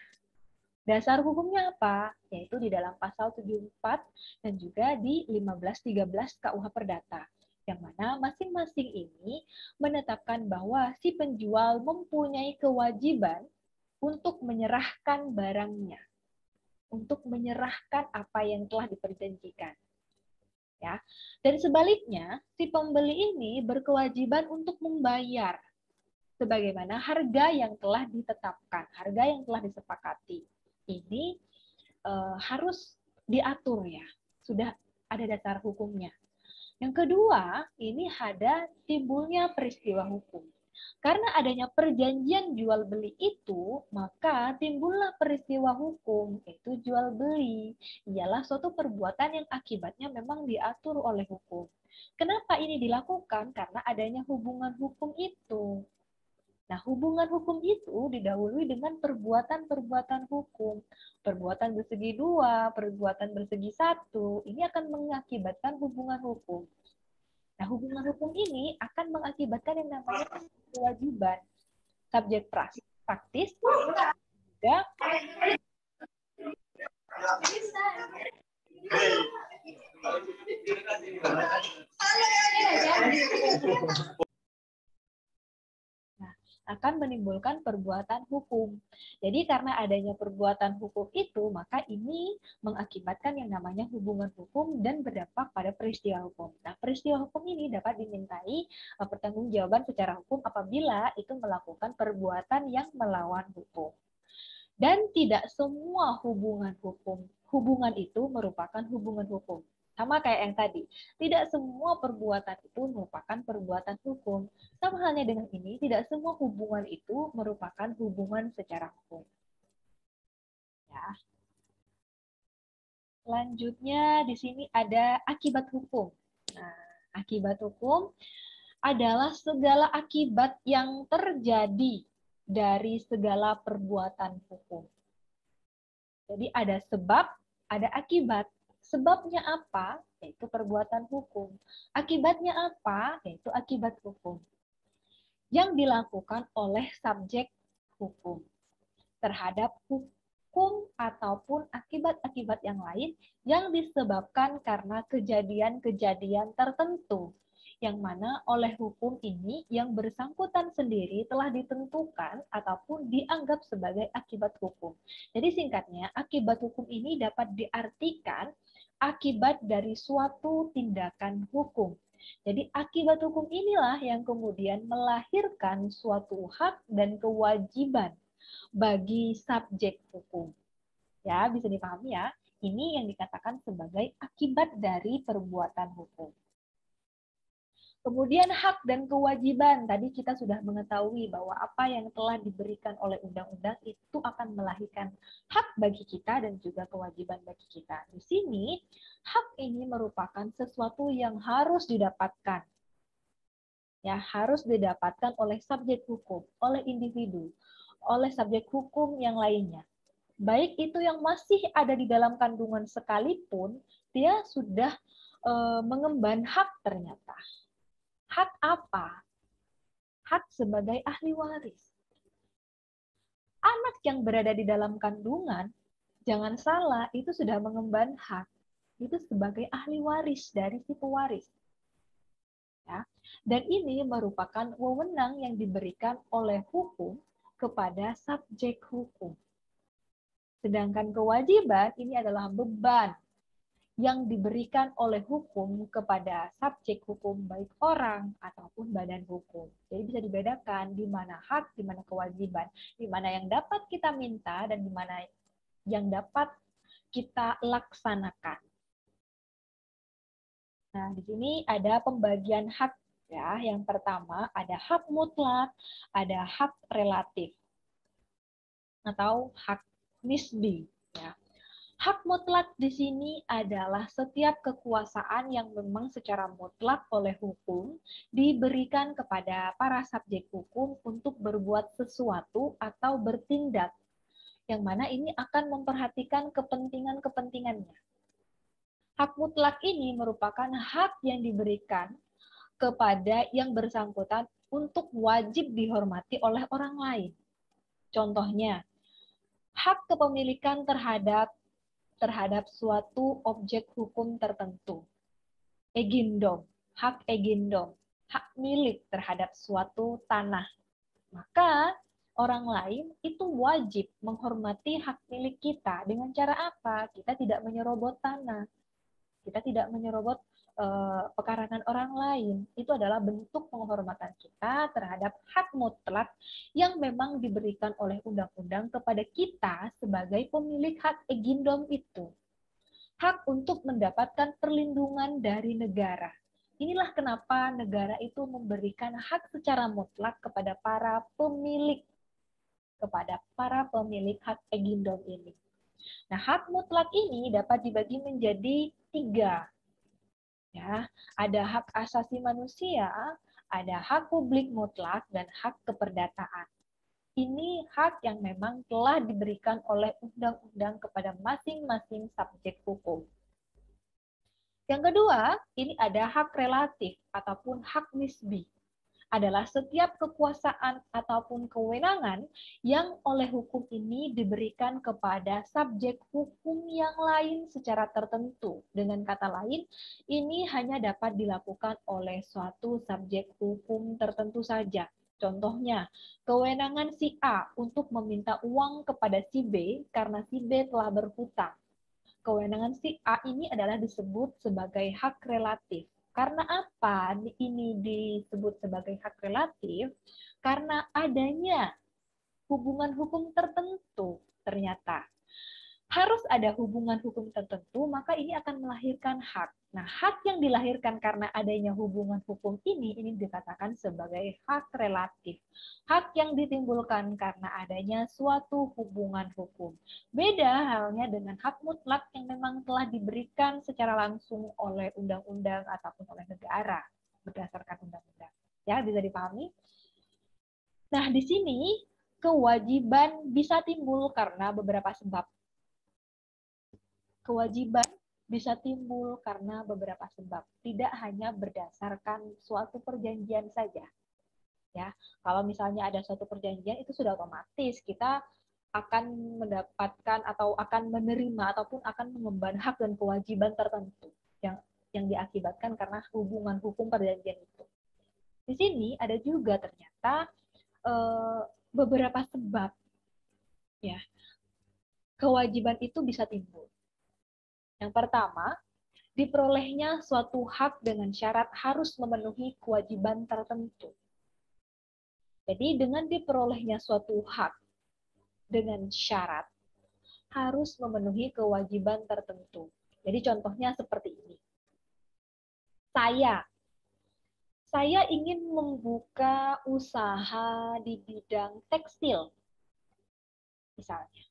Dasar hukumnya apa? Yaitu di dalam pasal 74 dan juga di 1513 KUH Perdata. Yang mana masing-masing ini menetapkan bahwa si penjual mempunyai kewajiban untuk menyerahkan barangnya, untuk menyerahkan apa yang telah diperjanjikan. Ya. Dan sebaliknya, si pembeli ini berkewajiban untuk membayar sebagaimana harga yang telah ditetapkan, harga yang telah disepakati. Ini harus diatur ya, sudah ada dasar hukumnya. Yang kedua, ini ada timbulnya peristiwa hukum. Karena adanya perjanjian jual beli itu, maka timbullah peristiwa hukum, yaitu jual beli. Ialah suatu perbuatan yang akibatnya memang diatur oleh hukum. Kenapa ini dilakukan? Karena adanya hubungan hukum itu. Nah, hubungan hukum itu didahului dengan perbuatan-perbuatan hukum. Perbuatan bersegi dua, perbuatan bersegi satu, ini akan mengakibatkan hubungan hukum. Nah, hubungan hukum ini akan mengakibatkan yang namanya kewajiban. Subjek praktis juga akan menimbulkan perbuatan hukum. Jadi karena adanya perbuatan hukum itu, maka ini mengakibatkan yang namanya hubungan hukum dan berdampak pada peristiwa hukum. Nah, peristiwa hukum ini dapat dimintai pertanggungjawaban secara hukum apabila itu melakukan perbuatan yang melawan hukum. Dan tidak semua hubungan itu merupakan hubungan hukum. Sama kayak yang tadi, tidak semua perbuatan itu merupakan perbuatan hukum. Sama halnya dengan ini, tidak semua hubungan itu merupakan hubungan secara hukum. Ya. Selanjutnya di sini ada akibat hukum. Nah, akibat hukum adalah segala akibat yang terjadi dari segala perbuatan hukum. Jadi ada sebab, ada akibat. Sebabnya apa? Yaitu perbuatan hukum. Akibatnya apa? Yaitu akibat hukum. Yang dilakukan oleh subjek hukum terhadap hukum ataupun akibat-akibat yang lain yang disebabkan karena kejadian-kejadian tertentu. Yang mana oleh hukum ini yang bersangkutan sendiri telah ditentukan ataupun dianggap sebagai akibat hukum. Jadi singkatnya, akibat hukum ini dapat diartikan akibat dari suatu tindakan hukum. Jadi akibat hukum inilah yang kemudian melahirkan suatu hak dan kewajiban bagi subjek hukum. Ya, bisa dipahami ya. Ini yang dikatakan sebagai akibat dari perbuatan hukum. Kemudian hak dan kewajiban. Tadi kita sudah mengetahui bahwa apa yang telah diberikan oleh undang-undang itu akan melahirkan hak bagi kita dan juga kewajiban bagi kita. Di sini, hak ini merupakan sesuatu yang harus didapatkan. Ya, harus didapatkan oleh subjek hukum, oleh individu, oleh subjek hukum yang lainnya. Baik itu yang masih ada di dalam kandungan sekalipun, dia sudah mengemban hak ternyata. Hak apa? Hak sebagai ahli waris. Anak yang berada di dalam kandungan, jangan salah, itu sudah mengemban hak. Itu sebagai ahli waris dari si pewaris. Ya. Dan ini merupakan wewenang yang diberikan oleh hukum kepada subjek hukum. Sedangkan kewajiban ini adalah beban yang diberikan oleh hukum kepada subjek hukum, baik orang ataupun badan hukum. Jadi bisa dibedakan di mana hak, di mana kewajiban, di mana yang dapat kita minta dan di mana yang dapat kita laksanakan. Nah, di sini ada pembagian hak ya. Yang pertama ada hak mutlak, ada hak relatif atau hak nisbi ya. Hak mutlak di sini adalah setiap kekuasaan yang memang secara mutlak oleh hukum diberikan kepada para subjek hukum untuk berbuat sesuatu atau bertindak, yang mana ini akan memperhatikan kepentingan-kepentingannya. Hak mutlak ini merupakan hak yang diberikan kepada yang bersangkutan untuk wajib dihormati oleh orang lain. Contohnya, hak kepemilikan terhadap suatu objek hukum tertentu. Egindom, hak egindom, hak milik terhadap suatu tanah. Maka orang lain itu wajib menghormati hak milik kita. Dengan cara apa? Kita tidak menyerobot tanah. Kita tidak menyerobot pekarangan orang lain. Itu adalah bentuk penghormatan kita terhadap hak mutlak yang memang diberikan oleh undang-undang kepada kita sebagai pemilik hak egindom itu. Hak untuk mendapatkan perlindungan dari negara. Inilah kenapa negara itu memberikan hak secara mutlak kepada para pemilik hak egindom ini. Nah, hak mutlak ini dapat dibagi menjadi 3. Ya, ada hak asasi manusia, Ada hak publik mutlak dan hak keperdataan. Ini hak yang memang telah diberikan oleh undang-undang kepada masing-masing subjek hukum. Yang kedua, ini ada hak relatif ataupun hak nisbi. Adalah setiap kekuasaan ataupun kewenangan yang oleh hukum ini diberikan kepada subjek hukum yang lain secara tertentu. Dengan kata lain, ini hanya dapat dilakukan oleh suatu subjek hukum tertentu saja. Contohnya, kewenangan si A untuk meminta uang kepada si B karena si B telah berhutang. Kewenangan si A ini adalah disebut sebagai hak relatif. Karena apa ini disebut sebagai hak relatif? Karena adanya hubungan hukum tertentu ternyata. Harus ada hubungan hukum tertentu, maka ini akan melahirkan hak. Nah, hak yang dilahirkan karena adanya hubungan hukum ini dikatakan sebagai hak relatif. Hak yang ditimbulkan karena adanya suatu hubungan hukum. Beda halnya dengan hak mutlak yang memang telah diberikan secara langsung oleh undang-undang ataupun oleh negara berdasarkan undang-undang. Ya, bisa dipahami? Nah, di sini kewajiban bisa timbul karena beberapa sebab. Kewajiban bisa timbul karena beberapa sebab, tidak hanya berdasarkan suatu perjanjian saja. Ya, kalau misalnya ada suatu perjanjian itu sudah otomatis kita akan mendapatkan atau akan menerima ataupun akan mengemban hak dan kewajiban tertentu yang diakibatkan karena hubungan hukum perjanjian itu. Di sini ada juga ternyata beberapa sebab ya kewajiban itu bisa timbul. Yang pertama, diperolehnya suatu hak dengan syarat harus memenuhi kewajiban tertentu. Jadi dengan diperolehnya suatu hak dengan syarat harus memenuhi kewajiban tertentu. Jadi contohnya seperti ini. Saya ingin membuka usaha di bidang tekstil, misalnya.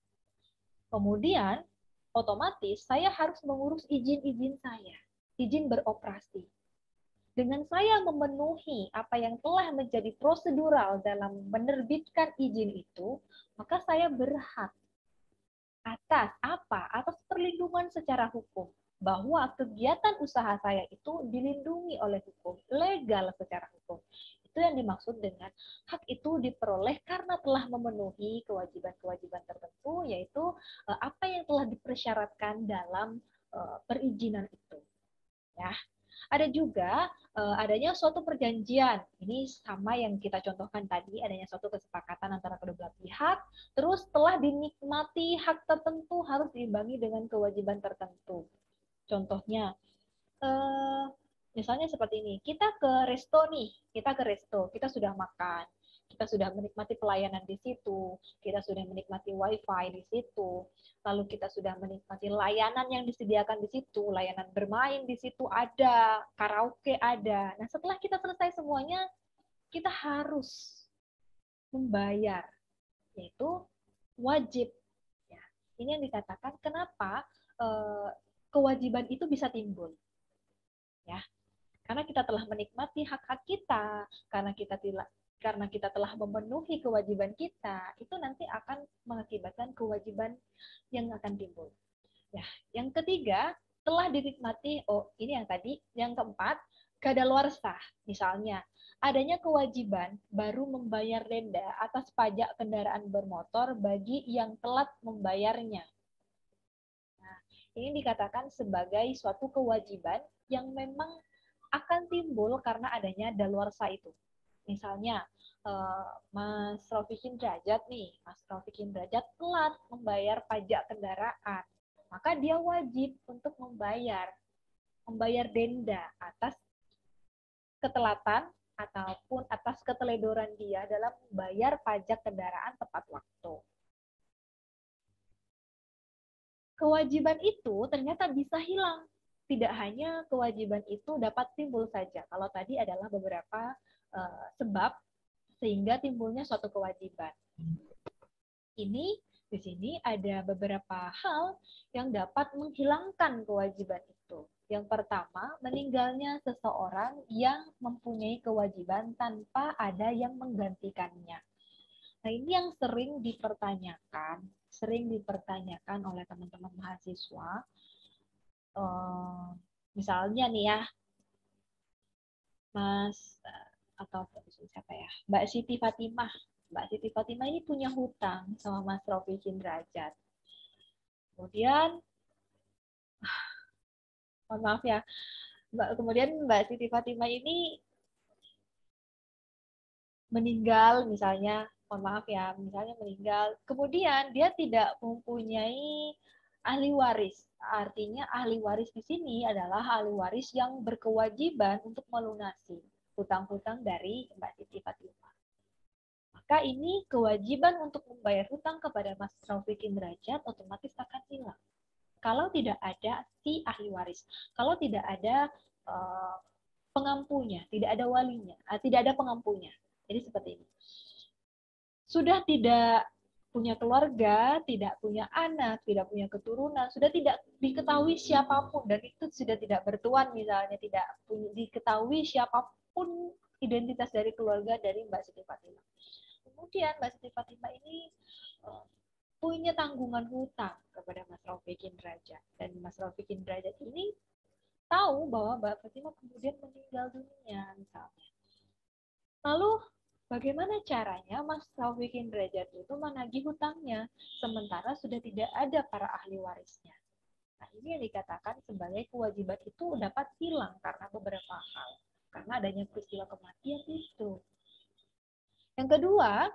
Kemudian, otomatis saya harus mengurus izin-izin saya, izin beroperasi. Dengan saya memenuhi apa yang telah menjadi prosedural dalam menerbitkan izin itu, maka saya berhak atas apa? Atas perlindungan secara hukum. Bahwa kegiatan usaha saya itu dilindungi oleh hukum, legal secara hukum. Itu yang dimaksud dengan hak itu diperoleh karena telah memenuhi kewajiban-kewajiban tertentu, yaitu apa yang telah dipersyaratkan dalam perizinan itu. Ya. Ada juga adanya suatu perjanjian. Ini sama yang kita contohkan tadi, adanya suatu kesepakatan antara kedua belah pihak, terus setelah dinikmati hak tertentu harus diimbangi dengan kewajiban tertentu. Contohnya, misalnya seperti ini, kita ke resto, kita sudah makan, kita sudah menikmati pelayanan di situ, kita sudah menikmati wifi di situ, lalu kita sudah menikmati layanan yang disediakan di situ, layanan bermain di situ ada, karaoke ada. Nah, setelah kita selesai semuanya, kita harus membayar, yaitu wajib. Ya, ini yang dikatakan kenapa kewajiban itu bisa timbul. Ya, karena kita telah menikmati hak-hak kita, karena kita telah memenuhi kewajiban kita, itu nanti akan mengakibatkan kewajiban yang akan timbul. Ya, yang ketiga, telah dinikmati, ini yang tadi, yang keempat, kadaluarsa. Misalnya, adanya kewajiban baru membayar denda atas pajak kendaraan bermotor bagi yang telat membayarnya. Nah, ini dikatakan sebagai suatu kewajiban yang memang akan timbul karena adanya daluarsa itu. Misalnya, Mas Raufikin Derajat telat membayar pajak kendaraan, maka dia wajib untuk membayar denda atas ketelatan ataupun atas keteledoran dia dalam membayar pajak kendaraan tepat waktu. Kewajiban itu ternyata bisa hilang. Tidak hanya kewajiban itu dapat timbul saja. Kalau tadi adalah beberapa sebab sehingga timbulnya suatu kewajiban. Ini Di sini ada beberapa hal yang dapat menghilangkan kewajiban itu. Yang pertama, meninggalnya seseorang yang mempunyai kewajiban tanpa ada yang menggantikannya. Nah, ini yang sering dipertanyakan oleh teman-teman mahasiswa. Misalnya nih ya, Mbak Siti Fatimah. Mbak Siti Fatimah ini punya hutang sama Mas Raufikin Derajat. Kemudian, mohon maaf ya, kemudian Mbak Siti Fatimah ini meninggal misalnya, mohon maaf ya, misalnya meninggal. Kemudian dia tidak mempunyai ahli waris. Artinya ahli waris di sini adalah ahli waris yang berkewajiban untuk melunasi hutang-hutang dari Mbak Siti Fatimah. Maka ini kewajiban untuk membayar hutang kepada Mas Raufikin Derajat otomatis akan hilang. Kalau tidak ada si ahli waris, kalau tidak ada pengampunya, tidak ada walinya, tidak ada pengampunya. Jadi seperti ini. Sudah tidak punya keluarga, tidak punya anak, tidak punya keturunan, sudah tidak diketahui siapapun, dan itu sudah tidak bertuan misalnya, tidak diketahui siapapun identitas dari keluarga dari Mbak Siti Fatimah. Kemudian Mbak Siti Fatimah ini punya tanggungan hutang kepada Mas Raufikin Derajat, dan Mas Raufikin Derajat ini tahu bahwa Mbak Fatimah kemudian meninggal dunia misalnya. Lalu bagaimana caranya Mas Raufikin Derajat itu menagih hutangnya sementara sudah tidak ada para ahli warisnya? Nah, ini yang dikatakan sebagai kewajiban itu dapat hilang karena beberapa hal, karena adanya peristiwa kematian itu. Yang kedua,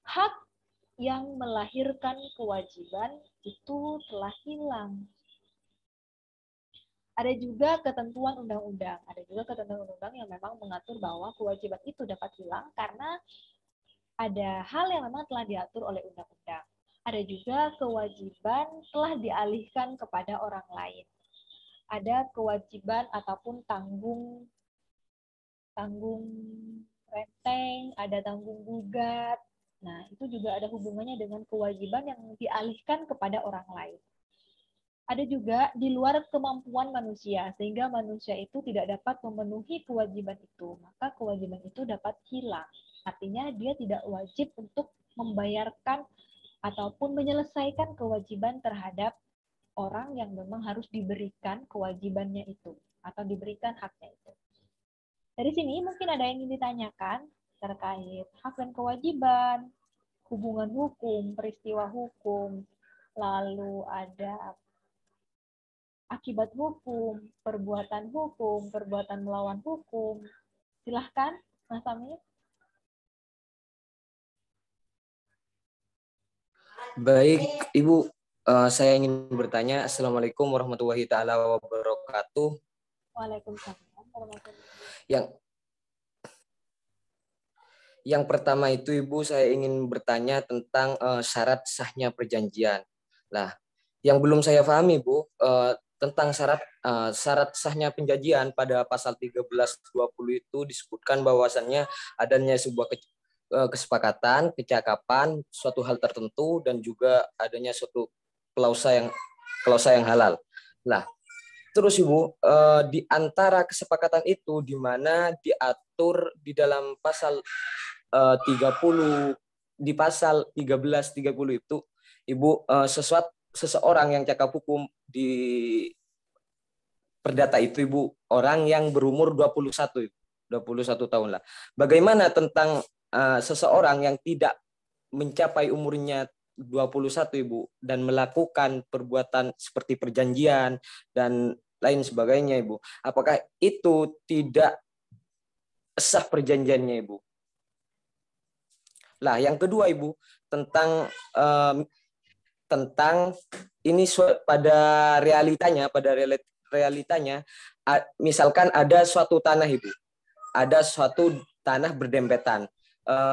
hak yang melahirkan kewajiban itu telah hilang. Ada juga ketentuan undang-undang. Ada juga ketentuan undang-undang yang memang mengatur bahwa kewajiban itu dapat hilang karena ada hal yang memang telah diatur oleh undang-undang. Ada juga kewajiban telah dialihkan kepada orang lain. Ada kewajiban ataupun tanggung renteng, ada tanggung gugat. Nah, itu juga ada hubungannya dengan kewajiban yang dialihkan kepada orang lain. Ada juga di luar kemampuan manusia, sehingga manusia itu tidak dapat memenuhi kewajiban itu, maka kewajiban itu dapat hilang. Artinya dia tidak wajib untuk membayarkan ataupun menyelesaikan kewajiban terhadap orang yang memang harus diberikan kewajibannya itu, atau diberikan haknya itu. Dari sini mungkin ada yang ingin ditanyakan terkait hak dan kewajiban, hubungan hukum, peristiwa hukum, lalu ada akibat hukum, perbuatan melawan hukum. Silahkan, Mas Amir. Baik, Ibu. Saya ingin bertanya. Assalamualaikum warahmatullahi taala wabarakatuh. Waalaikumsalam warahmatullahi wabarakatuh. Yang pertama itu, Ibu, saya ingin bertanya tentang syarat sahnya perjanjian. Nah, yang belum saya pahami, Bu, tentang syarat sahnya perjanjian pada pasal 1320 itu disebutkan bahwasannya adanya sebuah kesepakatan, kecakapan, suatu hal tertentu, dan juga adanya suatu klausa yang halal. Nah, terus Ibu, di antara kesepakatan itu di mana diatur di dalam pasal 30, di pasal 1330 itu, Ibu, seseorang yang cakap hukum di perdata itu, Ibu, orang yang berumur 21 tahun lah. Bagaimana tentang seseorang yang tidak mencapai umurnya 21, Ibu, dan melakukan perbuatan seperti perjanjian dan lain sebagainya, Ibu? Apakah itu tidak sah perjanjiannya, Ibu? Lah, yang kedua, Ibu, tentang ini pada realitanya, misalkan ada suatu tanah, Ibu, ada suatu tanah berdempetan,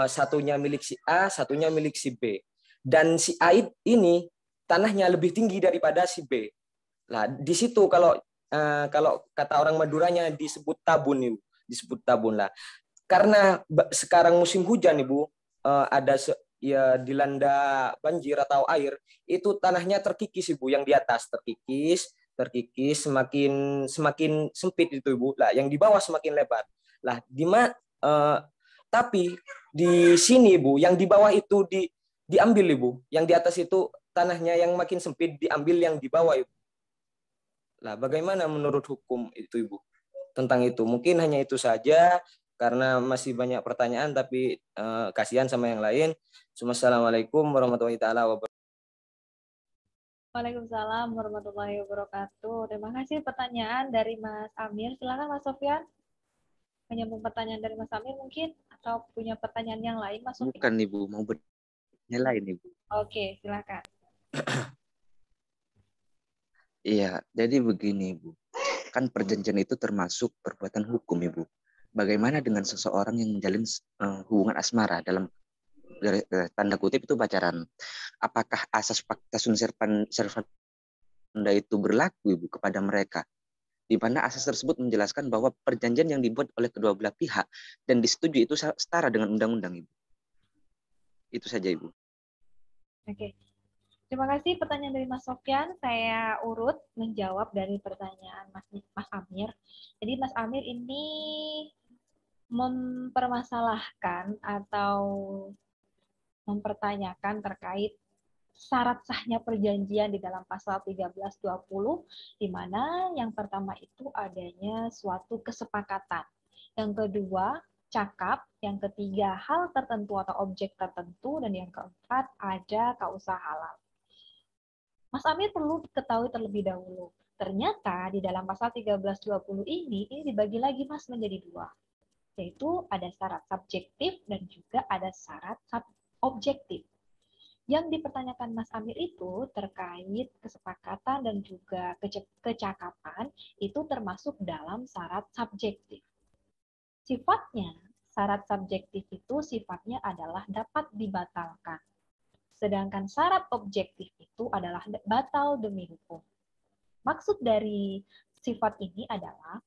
satunya milik si A, satunya milik si B, dan si A ini tanahnya lebih tinggi daripada si B. Nah, di situ kalau kata orang Maduranya disebut tabun, Ibu, lah. Karena sekarang musim hujan, Ibu, ada ya dilanda banjir atau air, itu tanahnya terkikis Ibu, yang di atas terkikis semakin sempit itu Ibu. Lah yang di bawah semakin lebar. Lah tapi di sini Ibu, yang di bawah itu diambil Ibu, yang di atas itu tanahnya yang makin sempit diambil yang di bawah Ibu. Lah bagaimana menurut hukum itu Ibu tentang itu? Mungkin hanya itu saja karena masih banyak pertanyaan, tapi kasihan sama yang lain. Assalamualaikum warahmatullahi wabarakatuh. Waalaikumsalam warahmatullahi wabarakatuh. Terima kasih pertanyaan dari Mas Amir. Silakan Mas Sofyan. Menyambung pertanyaan dari Mas Amir mungkin, atau punya pertanyaan yang lain Mas Sofyan? Bukan Ibu, mau bertanya lain Ibu. Oke, silakan. Iya, jadi begini Ibu. Kan perjanjian itu termasuk perbuatan hukum Ibu. Bagaimana dengan seseorang yang menjalin hubungan asmara dalam tanda kutip itu pacaran? Apakah asas fakta sunt servanda itu berlaku Ibu kepada mereka? Di mana asas tersebut menjelaskan bahwa perjanjian yang dibuat oleh kedua belah pihak dan disetujui itu setara dengan undang-undang Ibu. Itu saja Ibu. Oke. Terima kasih pertanyaan dari Mas Sofyan. Saya urut menjawab dari pertanyaan Mas Amir. Jadi Mas Amir ini mempermasalahkan atau mempertanyakan terkait syarat sahnya perjanjian di dalam pasal 1320, di mana yang pertama itu adanya suatu kesepakatan. Yang kedua, cakap. Yang ketiga, hal tertentu atau objek tertentu. Dan yang keempat, ada kausa halal. Mas Amir perlu ketahui terlebih dahulu. Ternyata di dalam pasal 1320 ini dibagi lagi Mas menjadi dua. Yaitu ada syarat subjektif dan juga ada syarat objektif. Yang dipertanyakan Mas Amir itu terkait kesepakatan dan juga kecakapan itu termasuk dalam syarat subjektif. Sifatnya, syarat subjektif itu sifatnya adalah dapat dibatalkan. Sedangkan syarat objektif itu adalah batal demi hukum. Maksud dari sifat ini adalah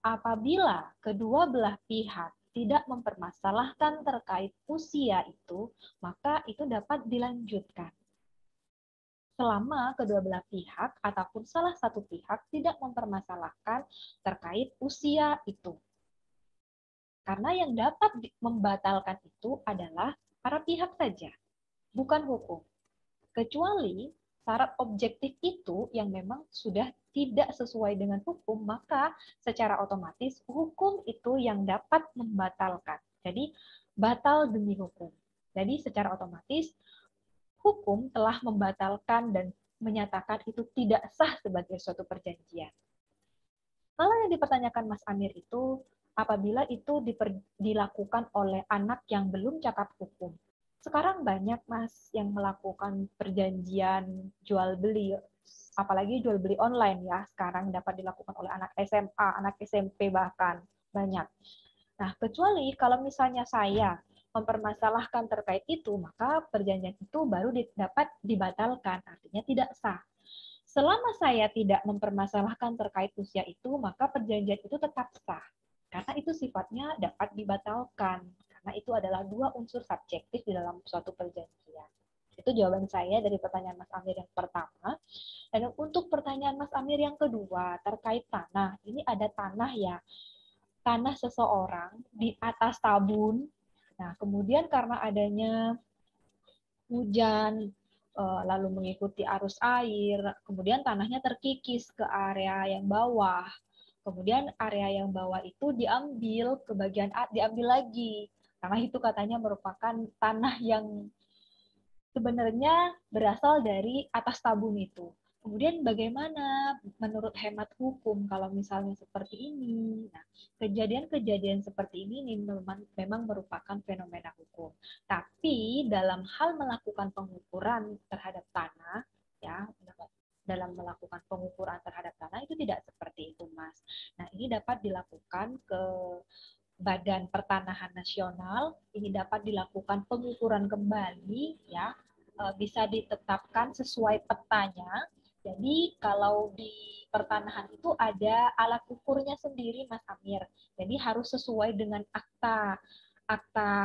apabila kedua belah pihak tidak mempermasalahkan terkait usia itu, maka itu dapat dilanjutkan. Selama kedua belah pihak ataupun salah satu pihak tidak mempermasalahkan terkait usia itu. Karena yang dapat membatalkan itu adalah para pihak saja, bukan hukum. Kecuali syarat objektif itu yang memang sudah tidak sesuai dengan hukum, maka secara otomatis hukum itu yang dapat membatalkan. Jadi batal demi hukum. Jadi secara otomatis hukum telah membatalkan dan menyatakan itu tidak sah sebagai suatu perjanjian. Kalau yang dipertanyakan Mas Amir itu apabila itu dilakukan oleh anak yang belum cakap hukum. Sekarang banyak Mas yang melakukan perjanjian jual beli, apalagi jual beli online ya, sekarang dapat dilakukan oleh anak SMA, anak SMP bahkan banyak. Nah, kecuali kalau misalnya saya mempermasalahkan terkait itu, maka perjanjian itu baru dapat dibatalkan, artinya tidak sah. Selama saya tidak mempermasalahkan terkait usia itu, maka perjanjian itu tetap sah. Karena itu sifatnya dapat dibatalkan. Karena itu adalah dua unsur subjektif di dalam suatu perjanjian. Itu jawaban saya dari pertanyaan Mas Amir yang pertama. Dan untuk pertanyaan Mas Amir yang kedua, terkait tanah. Ini ada tanah ya, tanah seseorang di atas tabun. Nah, kemudian karena adanya hujan, lalu mengikuti arus air, kemudian tanahnya terkikis ke area yang bawah. Kemudian area yang bawah itu diambil ke bagian diambil lagi. Karena itu katanya merupakan tanah yang sebenarnya berasal dari atas tabung itu. Kemudian bagaimana menurut hemat hukum kalau misalnya seperti ini? Nah, kejadian-kejadian seperti ini memang merupakan fenomena hukum. Tapi dalam hal melakukan pengukuran terhadap tanah, ya, dalam melakukan pengukuran terhadap tanah itu tidak seperti itu, Mas. Nah, ini dapat dilakukan ke Badan Pertanahan Nasional, ini dapat dilakukan pengukuran kembali, ya, bisa ditetapkan sesuai petanya. Jadi kalau di pertanahan itu ada alat ukurnya sendiri, Mas Amir. Jadi harus sesuai dengan akta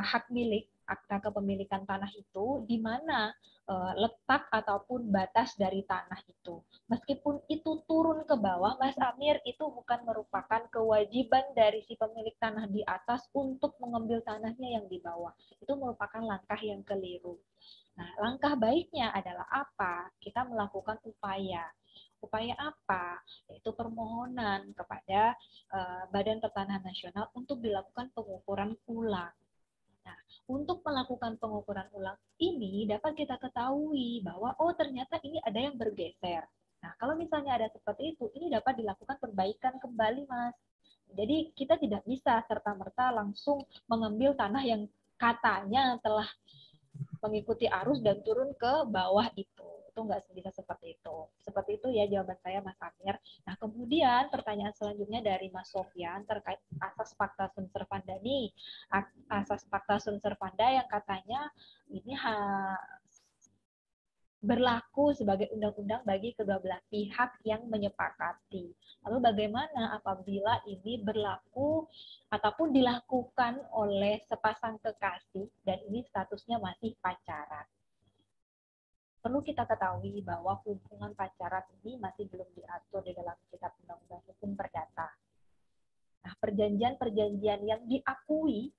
hak milik akta kepemilikan tanah itu di mana letak ataupun batas dari tanah itu. Meskipun itu turun ke bawah, Mas Amir, itu bukan merupakan kewajiban dari si pemilik tanah di atas untuk mengambil tanahnya yang di bawah. Itu merupakan langkah yang keliru. Nah, langkah baiknya adalah apa? Kita melakukan upaya. Upaya apa? Yaitu permohonan kepada Badan Pertanahan Nasional untuk dilakukan pengukuran ulang. Nah, untuk melakukan pengukuran ulang ini dapat kita ketahui bahwa ternyata ini ada yang bergeser. Nah, kalau misalnya ada seperti itu, ini dapat dilakukan perbaikan kembali, Mas. Jadi kita tidak bisa serta-merta langsung mengambil tanah yang katanya telah mengikuti arus dan turun ke bawah itu. Itu nggak bisa seperti itu. Seperti itu ya jawaban saya, Mas Amir. Nah, kemudian pertanyaan selanjutnya dari Mas Sofyan terkait asas fakta sunt servanda nih. Asas fakta sunt servanda yang katanya ini berlaku sebagai undang-undang bagi kedua belah pihak yang menyepakati. Lalu bagaimana apabila ini berlaku ataupun dilakukan oleh sepasang kekasih dan ini statusnya masih pacaran? Perlu kita ketahui bahwa hubungan pacaran ini masih belum diatur di dalam Kitab Undang-Undang Hukum Perdata. Nah, perjanjian-perjanjian yang diakui,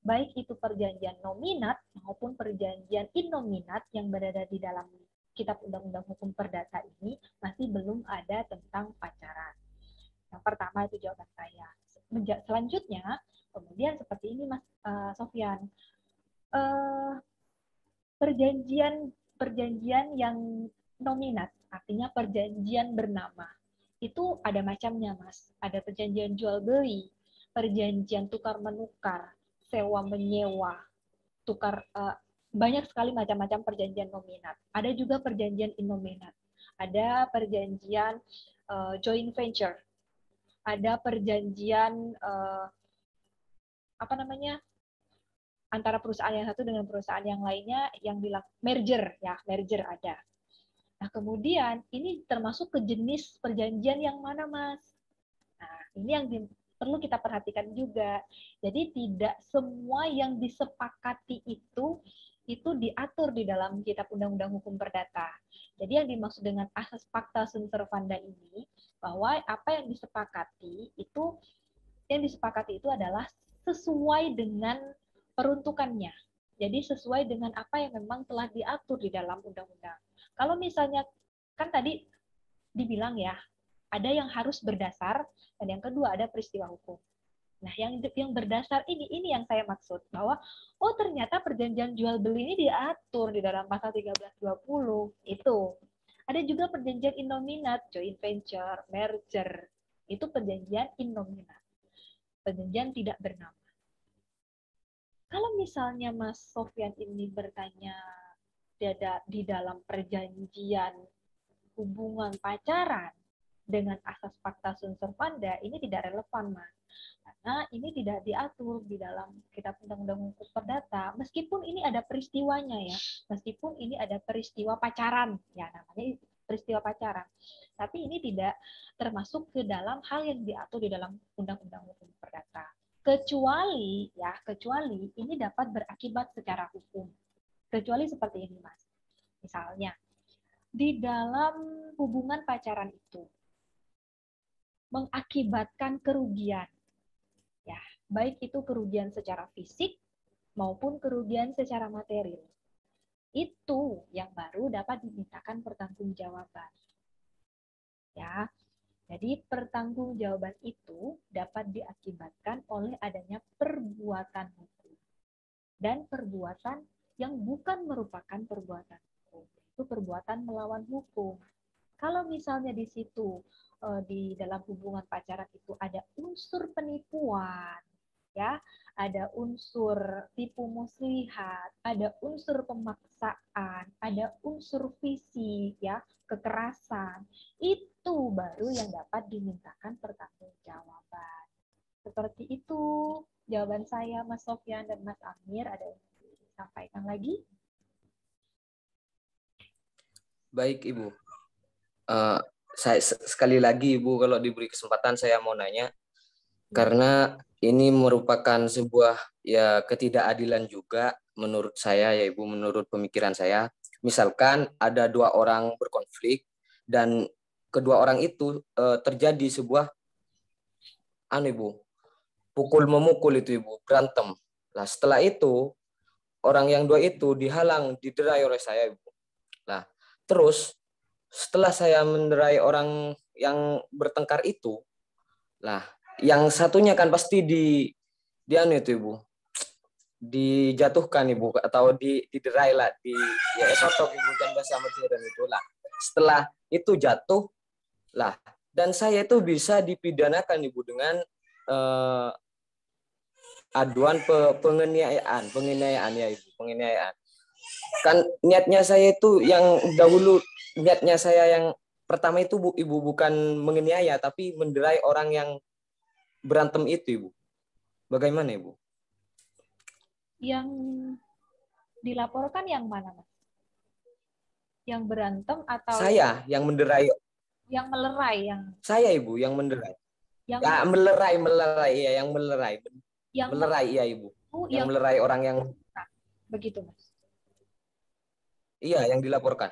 baik itu perjanjian nominat maupun perjanjian innominat yang berada di dalam Kitab Undang-Undang Hukum Perdata ini masih belum ada tentang pacaran. Yang pertama itu jawaban saya. Selanjutnya, kemudian seperti ini Mas Sofyan, perjanjian yang nominat, artinya perjanjian bernama, itu ada macamnya, Mas. Ada perjanjian jual beli, perjanjian tukar menukar, sewa menyewa, banyak sekali macam-macam perjanjian nominat. Ada juga perjanjian innominat. Ada perjanjian joint venture. Ada perjanjian antara perusahaan yang satu dengan perusahaan yang lainnya yang bilang merger ada. Nah, kemudian ini termasuk ke jenis perjanjian yang mana, Mas? Nah, ini yang perlu kita perhatikan juga. Jadi tidak semua yang disepakati itu diatur di dalam Kitab Undang-Undang Hukum Perdata. Jadi yang dimaksud dengan asas fakta sunt servanda ini bahwa apa yang disepakati itu adalah sesuai dengan peruntukannya. Jadi sesuai dengan apa yang memang telah diatur di dalam undang-undang. Kalau misalnya, kan tadi dibilang ya, ada yang harus berdasar, dan yang kedua ada peristiwa hukum. Nah, yang berdasar ini yang saya maksud, bahwa ternyata perjanjian jual beli ini diatur di dalam pasal 1320. Itu. Ada juga perjanjian innominat, joint venture, merger. Itu perjanjian innominat. Perjanjian tidak bernama. Kalau misalnya Mas Sofyan ini bertanya di dalam perjanjian hubungan pacaran dengan asas fakta sunt servanda, ini tidak relevan, Mas. Karena ini tidak diatur di dalam Kitab Undang-Undang Hukum Perdata, meskipun ini ada peristiwanya ya, meskipun ini ada peristiwa pacaran, ya namanya peristiwa pacaran. Tapi ini tidak termasuk ke dalam hal yang diatur di dalam Undang-Undang Hukum Perdata. Kecuali ini dapat berakibat secara hukum. Kecuali seperti ini, Mas. Misalnya, di dalam hubungan pacaran itu mengakibatkan kerugian. Ya, baik itu kerugian secara fisik maupun kerugian secara material. Itu yang baru dapat dimintakan pertanggungjawaban. Ya. Jadi pertanggungjawaban itu dapat diakibatkan oleh adanya perbuatan hukum dan perbuatan yang bukan merupakan perbuatan hukum, itu perbuatan melawan hukum. Kalau misalnya di situ di dalam hubungan pacaran itu ada unsur penipuan, ya, ada unsur tipu muslihat, ada unsur pemaksaan, ada unsur fisik, ya, kekerasan, itu baru yang dapat dimintakan pertanggungjawaban. Seperti itu jawaban saya, Mas Sofyan dan Mas Amir. Ada yang disampaikan lagi? Baik, Ibu. Saya sekali lagi, Ibu, kalau diberi kesempatan saya mau nanya, karena ini merupakan sebuah ya ketidakadilan juga menurut saya ya Ibu, menurut pemikiran saya, misalkan ada dua orang berkonflik dan kedua orang itu terjadi sebuah Ibu, pukul memukul itu Ibu, berantem. Nah, setelah itu orang yang dua itu dihalang, diderai oleh saya Ibu. Nah, terus setelah saya menderai orang yang bertengkar itu, lah yang satunya kan pasti itu Ibu, dijatuhkan Ibu, atau diderai lah, ya esotok Ibu, dan bahasa modern itu lah. Setelah itu jatuh lah, dan saya itu bisa dipidanakan Ibu dengan aduan penganiayaan ya Ibu, penganiayaan. Kan niatnya saya itu yang dahulu, niatnya saya yang pertama itu Ibu bukan menganiaya, tapi menderai orang yang berantem itu Ibu. Bagaimana Ibu? Yang dilaporkan yang mana, Mas? Yang berantem atau Saya yang menderai. yang melerai? Saya Ibu yang menderai. Yang Ya, melerai ya, yang melerai. Yang melerai ya Ibu. Yang melerai orang yang begitu, Mas. Iya, yang dilaporkan.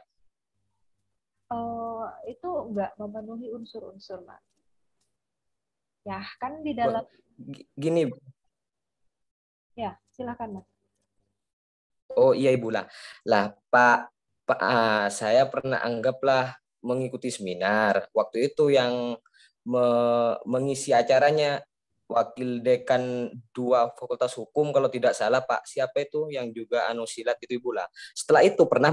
Itu enggak memenuhi unsur-unsur, Mas. Ya, kan di dalam gini. Ya, silakan, Mas. Oh iya Ibu lah. Pak, saya pernah anggaplah mengikuti seminar. Waktu itu yang mengisi acaranya wakil dekan 2 Fakultas Hukum, kalau tidak salah Pak siapa itu yang juga silat itu Ibu lah. Setelah itu pernah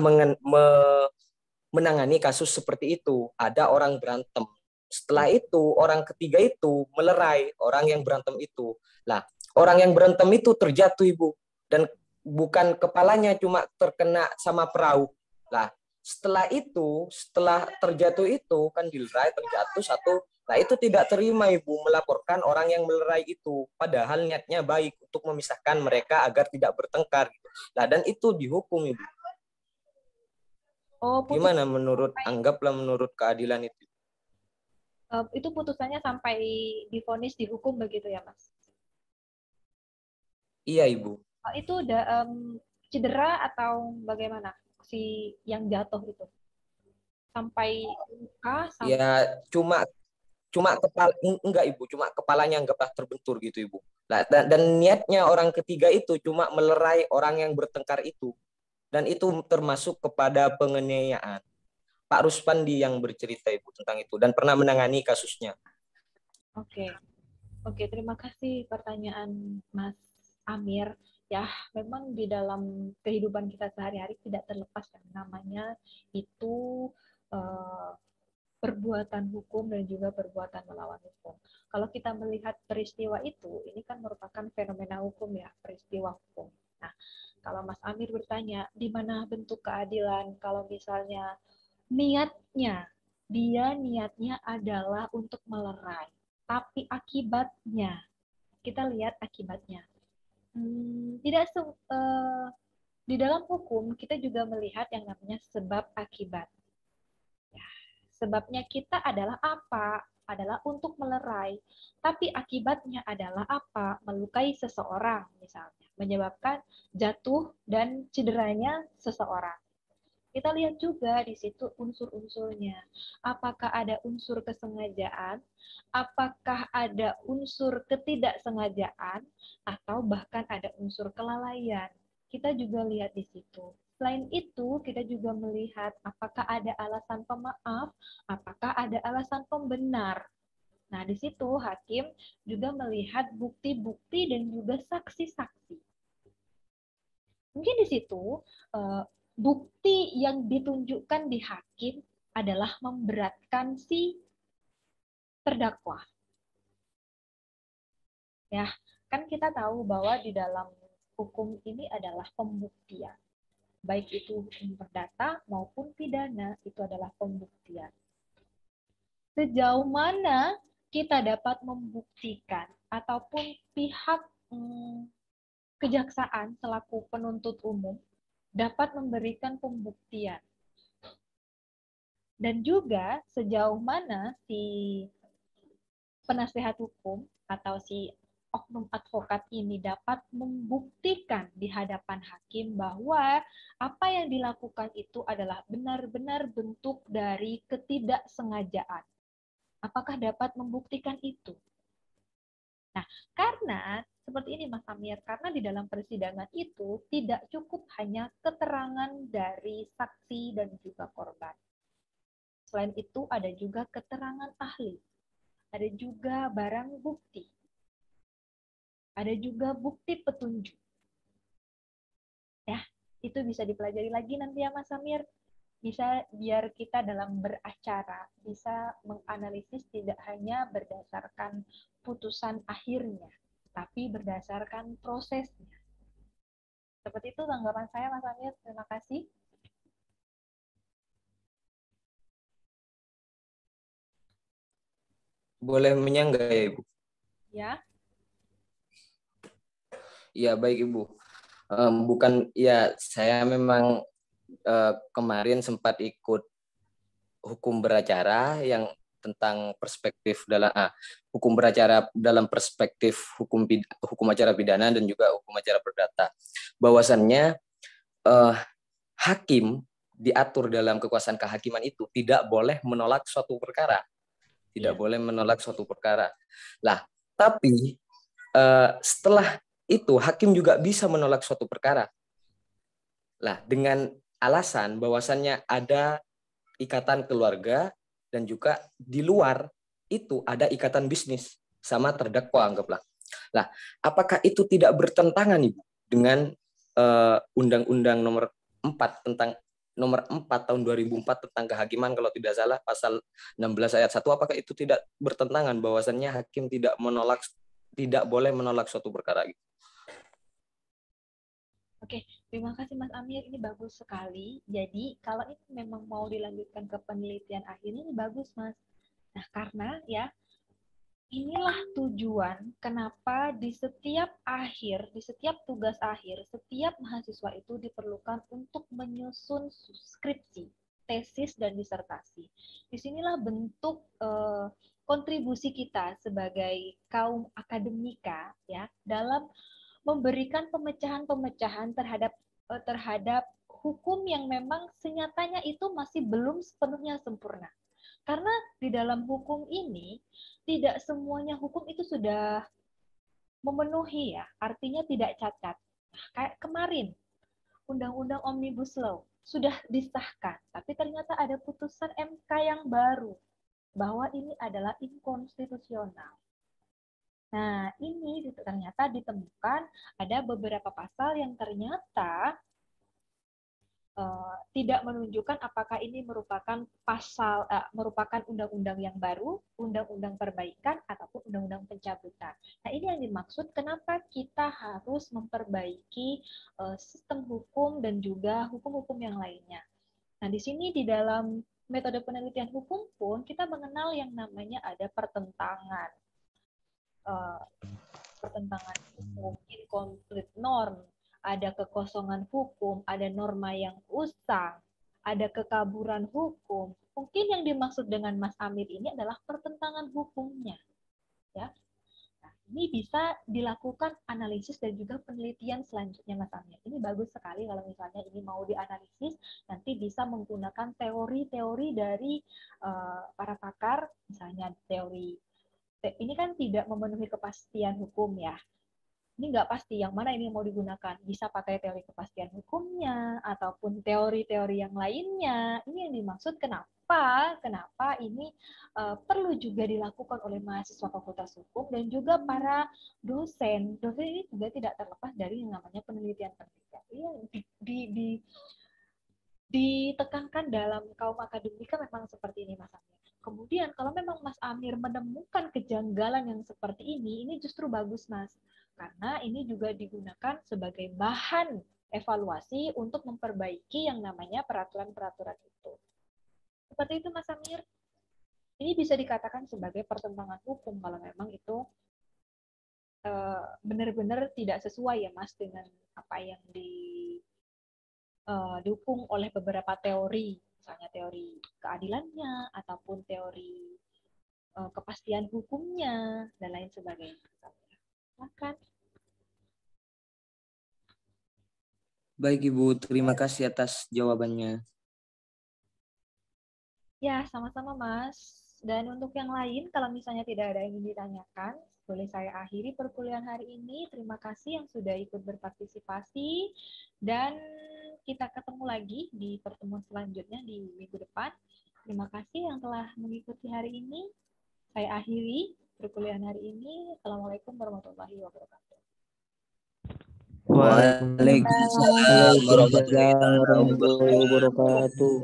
menangani kasus seperti itu. Ada orang berantem. Setelah itu orang ketiga itu melerai orang yang berantem itu. Lah, orang yang berantem itu terjatuh Ibu, dan bukan kepalanya, cuma terkena sama perahu. Lah, setelah terjatuh itu kan dilerai, terjatuh satu. Nah, itu tidak terima Ibu melaporkan orang yang melerai itu. Padahal niatnya baik untuk memisahkan mereka agar tidak bertengkar gitu. Nah, dan itu dihukum Ibu. Gimana anggaplah menurut keadilan itu? Itu putusannya sampai divonis dihukum begitu ya, Mas? Iya Ibu. Itu udah cedera atau bagaimana si yang jatuh itu? Sampai luka? Ya cuma kepala, enggak Ibu, cuma kepalanya anggaplah terbentur gitu Ibu. Nah, dan niatnya orang ketiga itu cuma melerai orang yang bertengkar itu, dan itu termasuk kepada penganiayaan. Pak Ruspandi yang bercerita Ibu tentang itu dan pernah menangani kasusnya. Oke, terima kasih pertanyaan Mas Amir. Ya, memang di dalam kehidupan kita sehari-hari tidak terlepas yang namanya itu perbuatan hukum dan juga perbuatan melawan hukum. Kalau kita melihat peristiwa itu, ini kan merupakan fenomena hukum ya, peristiwa hukum. Nah, kalau Mas Amir bertanya, di mana bentuk keadilan kalau misalnya niatnya adalah untuk melerai, tapi akibatnya, kita lihat akibatnya. Di dalam hukum kita juga melihat yang namanya sebab akibat. Sebabnya kita adalah apa? Adalah untuk melerai. Tapi akibatnya adalah apa? Melukai seseorang misalnya. Menyebabkan jatuh dan cederanya seseorang. Kita lihat juga di situ unsur-unsurnya. Apakah ada unsur kesengajaan? Apakah ada unsur ketidaksengajaan? Atau bahkan ada unsur kelalaian? Kita juga lihat di situ. Selain itu, kita juga melihat apakah ada alasan pemaaf, apakah ada alasan pembenar. Nah, di situ hakim juga melihat bukti-bukti dan juga saksi-saksi. Mungkin di situ bukti yang ditunjukkan di hakim adalah memberatkan si terdakwa. Ya, kan kita tahu bahwa di dalam hukum ini adalah pembuktian. Baik itu hukum perdata maupun pidana, itu adalah pembuktian. Sejauh mana kita dapat membuktikan ataupun pihak kejaksaan selaku penuntut umum dapat memberikan pembuktian. Dan juga sejauh mana si penasehat hukum atau si oknum advokat ini dapat membuktikan di hadapan hakim bahwa apa yang dilakukan itu adalah benar-benar bentuk dari ketidaksengajaan. Apakah dapat membuktikan itu? Nah, karena seperti ini Mas Amir, karena di dalam persidangan itu tidak cukup hanya keterangan dari saksi dan juga korban. Selain itu ada juga keterangan ahli, ada juga barang bukti, ada juga bukti petunjuk. Ya, itu bisa dipelajari lagi nanti ya Mas Amir. Bisa biar kita dalam beracara bisa menganalisis tidak hanya berdasarkan putusan akhirnya, tapi berdasarkan prosesnya. Seperti itu tanggapan saya Mas Amir. Terima kasih. Boleh menyanggah ya Ibu? Ya. Ya baik Ibu. Bukan ya, saya memang kemarin sempat ikut hukum beracara yang tentang perspektif dalam hukum beracara dalam perspektif hukum acara pidana dan juga hukum acara perdata. Bahwasannya hakim diatur dalam kekuasaan kehakiman itu tidak boleh menolak suatu perkara. Tidak boleh menolak suatu perkara. Lah, tapi setelah itu hakim juga bisa menolak suatu perkara. Lah, dengan alasan bahwasannya ada ikatan keluarga dan juga di luar itu ada ikatan bisnis sama terdakwa anggaplah. Lah, apakah itu tidak bertentangan Ibu dengan Undang-Undang nomor 4 tentang nomor 4 tahun 2004 tentang kehakiman kalau tidak salah pasal 16 ayat 1, apakah itu tidak bertentangan bahwasannya hakim tidak boleh menolak suatu perkara gitu? Oke, terima kasih Mas Amir. Ini bagus sekali. Jadi, kalau ini memang mau dilanjutkan ke penelitian akhir, ini bagus, Mas. Nah, karena ya, inilah tujuan kenapa di setiap tugas akhir, setiap mahasiswa itu diperlukan untuk menyusun skripsi, tesis, dan disertasi. Disinilah bentuk kontribusi kita sebagai kaum akademika ya dalam memberikan pemecahan-pemecahan terhadap hukum yang memang senyatanya itu masih belum sepenuhnya sempurna. Karena di dalam hukum ini tidak semuanya hukum itu sudah memenuhi ya, artinya tidak cacat. Nah, kayak kemarin Undang-Undang Omnibus Law sudah disahkan, tapi ternyata ada putusan MK yang baru bahwa ini adalah inkonstitusional. Nah, ini ternyata ditemukan ada beberapa pasal yang ternyata tidak menunjukkan apakah ini merupakan merupakan undang-undang yang baru, undang-undang perbaikan, ataupun undang-undang pencabutan. Nah, ini yang dimaksud kenapa kita harus memperbaiki sistem hukum dan juga hukum-hukum yang lainnya. Nah, di sini di dalam metode penelitian hukum pun kita mengenal yang namanya ada pertentangan hukum, incomplete norm, ada kekosongan hukum, ada norma yang usang, ada kekaburan hukum. Mungkin yang dimaksud dengan Mas Amir ini adalah pertentangan hukumnya. Ya. Nah, ini bisa dilakukan analisis dan juga penelitian selanjutnya Mas Amir. Ini bagus sekali kalau misalnya ini mau dianalisis, nanti bisa menggunakan teori-teori dari para pakar, misalnya teori ini kan tidak memenuhi kepastian hukum ya. Ini nggak pasti yang mana ini mau digunakan. Bisa pakai teori kepastian hukumnya, ataupun teori-teori yang lainnya. Ini yang dimaksud kenapa ini perlu juga dilakukan oleh mahasiswa Fakultas Hukum dan juga para dosen. Dosen ini juga tidak terlepas dari yang namanya penelitian-penelitian. Ini ditekankan dalam kaum akademika memang seperti ini Mas Amir. Kemudian kalau memang Mas Amir menemukan kejanggalan yang seperti ini justru bagus Mas. Karena ini juga digunakan sebagai bahan evaluasi untuk memperbaiki yang namanya peraturan-peraturan itu. Seperti itu Mas Amir. Ini bisa dikatakan sebagai pertentangan hukum kalau memang itu benar-benar tidak sesuai ya Mas dengan apa yang didukung oleh beberapa teori. Misalnya teori keadilannya, ataupun teori kepastian hukumnya, dan lain sebagainya. Silakan. Baik Ibu, terima kasih atas jawabannya. Ya, sama-sama Mas. Dan untuk yang lain, kalau misalnya tidak ada yang ingin ditanyakan, boleh saya akhiri perkuliahan hari ini. Terima kasih yang sudah ikut berpartisipasi. Dan kita ketemu lagi di pertemuan selanjutnya di minggu depan. Terima kasih yang telah mengikuti hari ini. Saya akhiri perkuliahan hari ini. Assalamualaikum warahmatullahi wabarakatuh. Waalaikumsalam warahmatullahi wabarakatuh.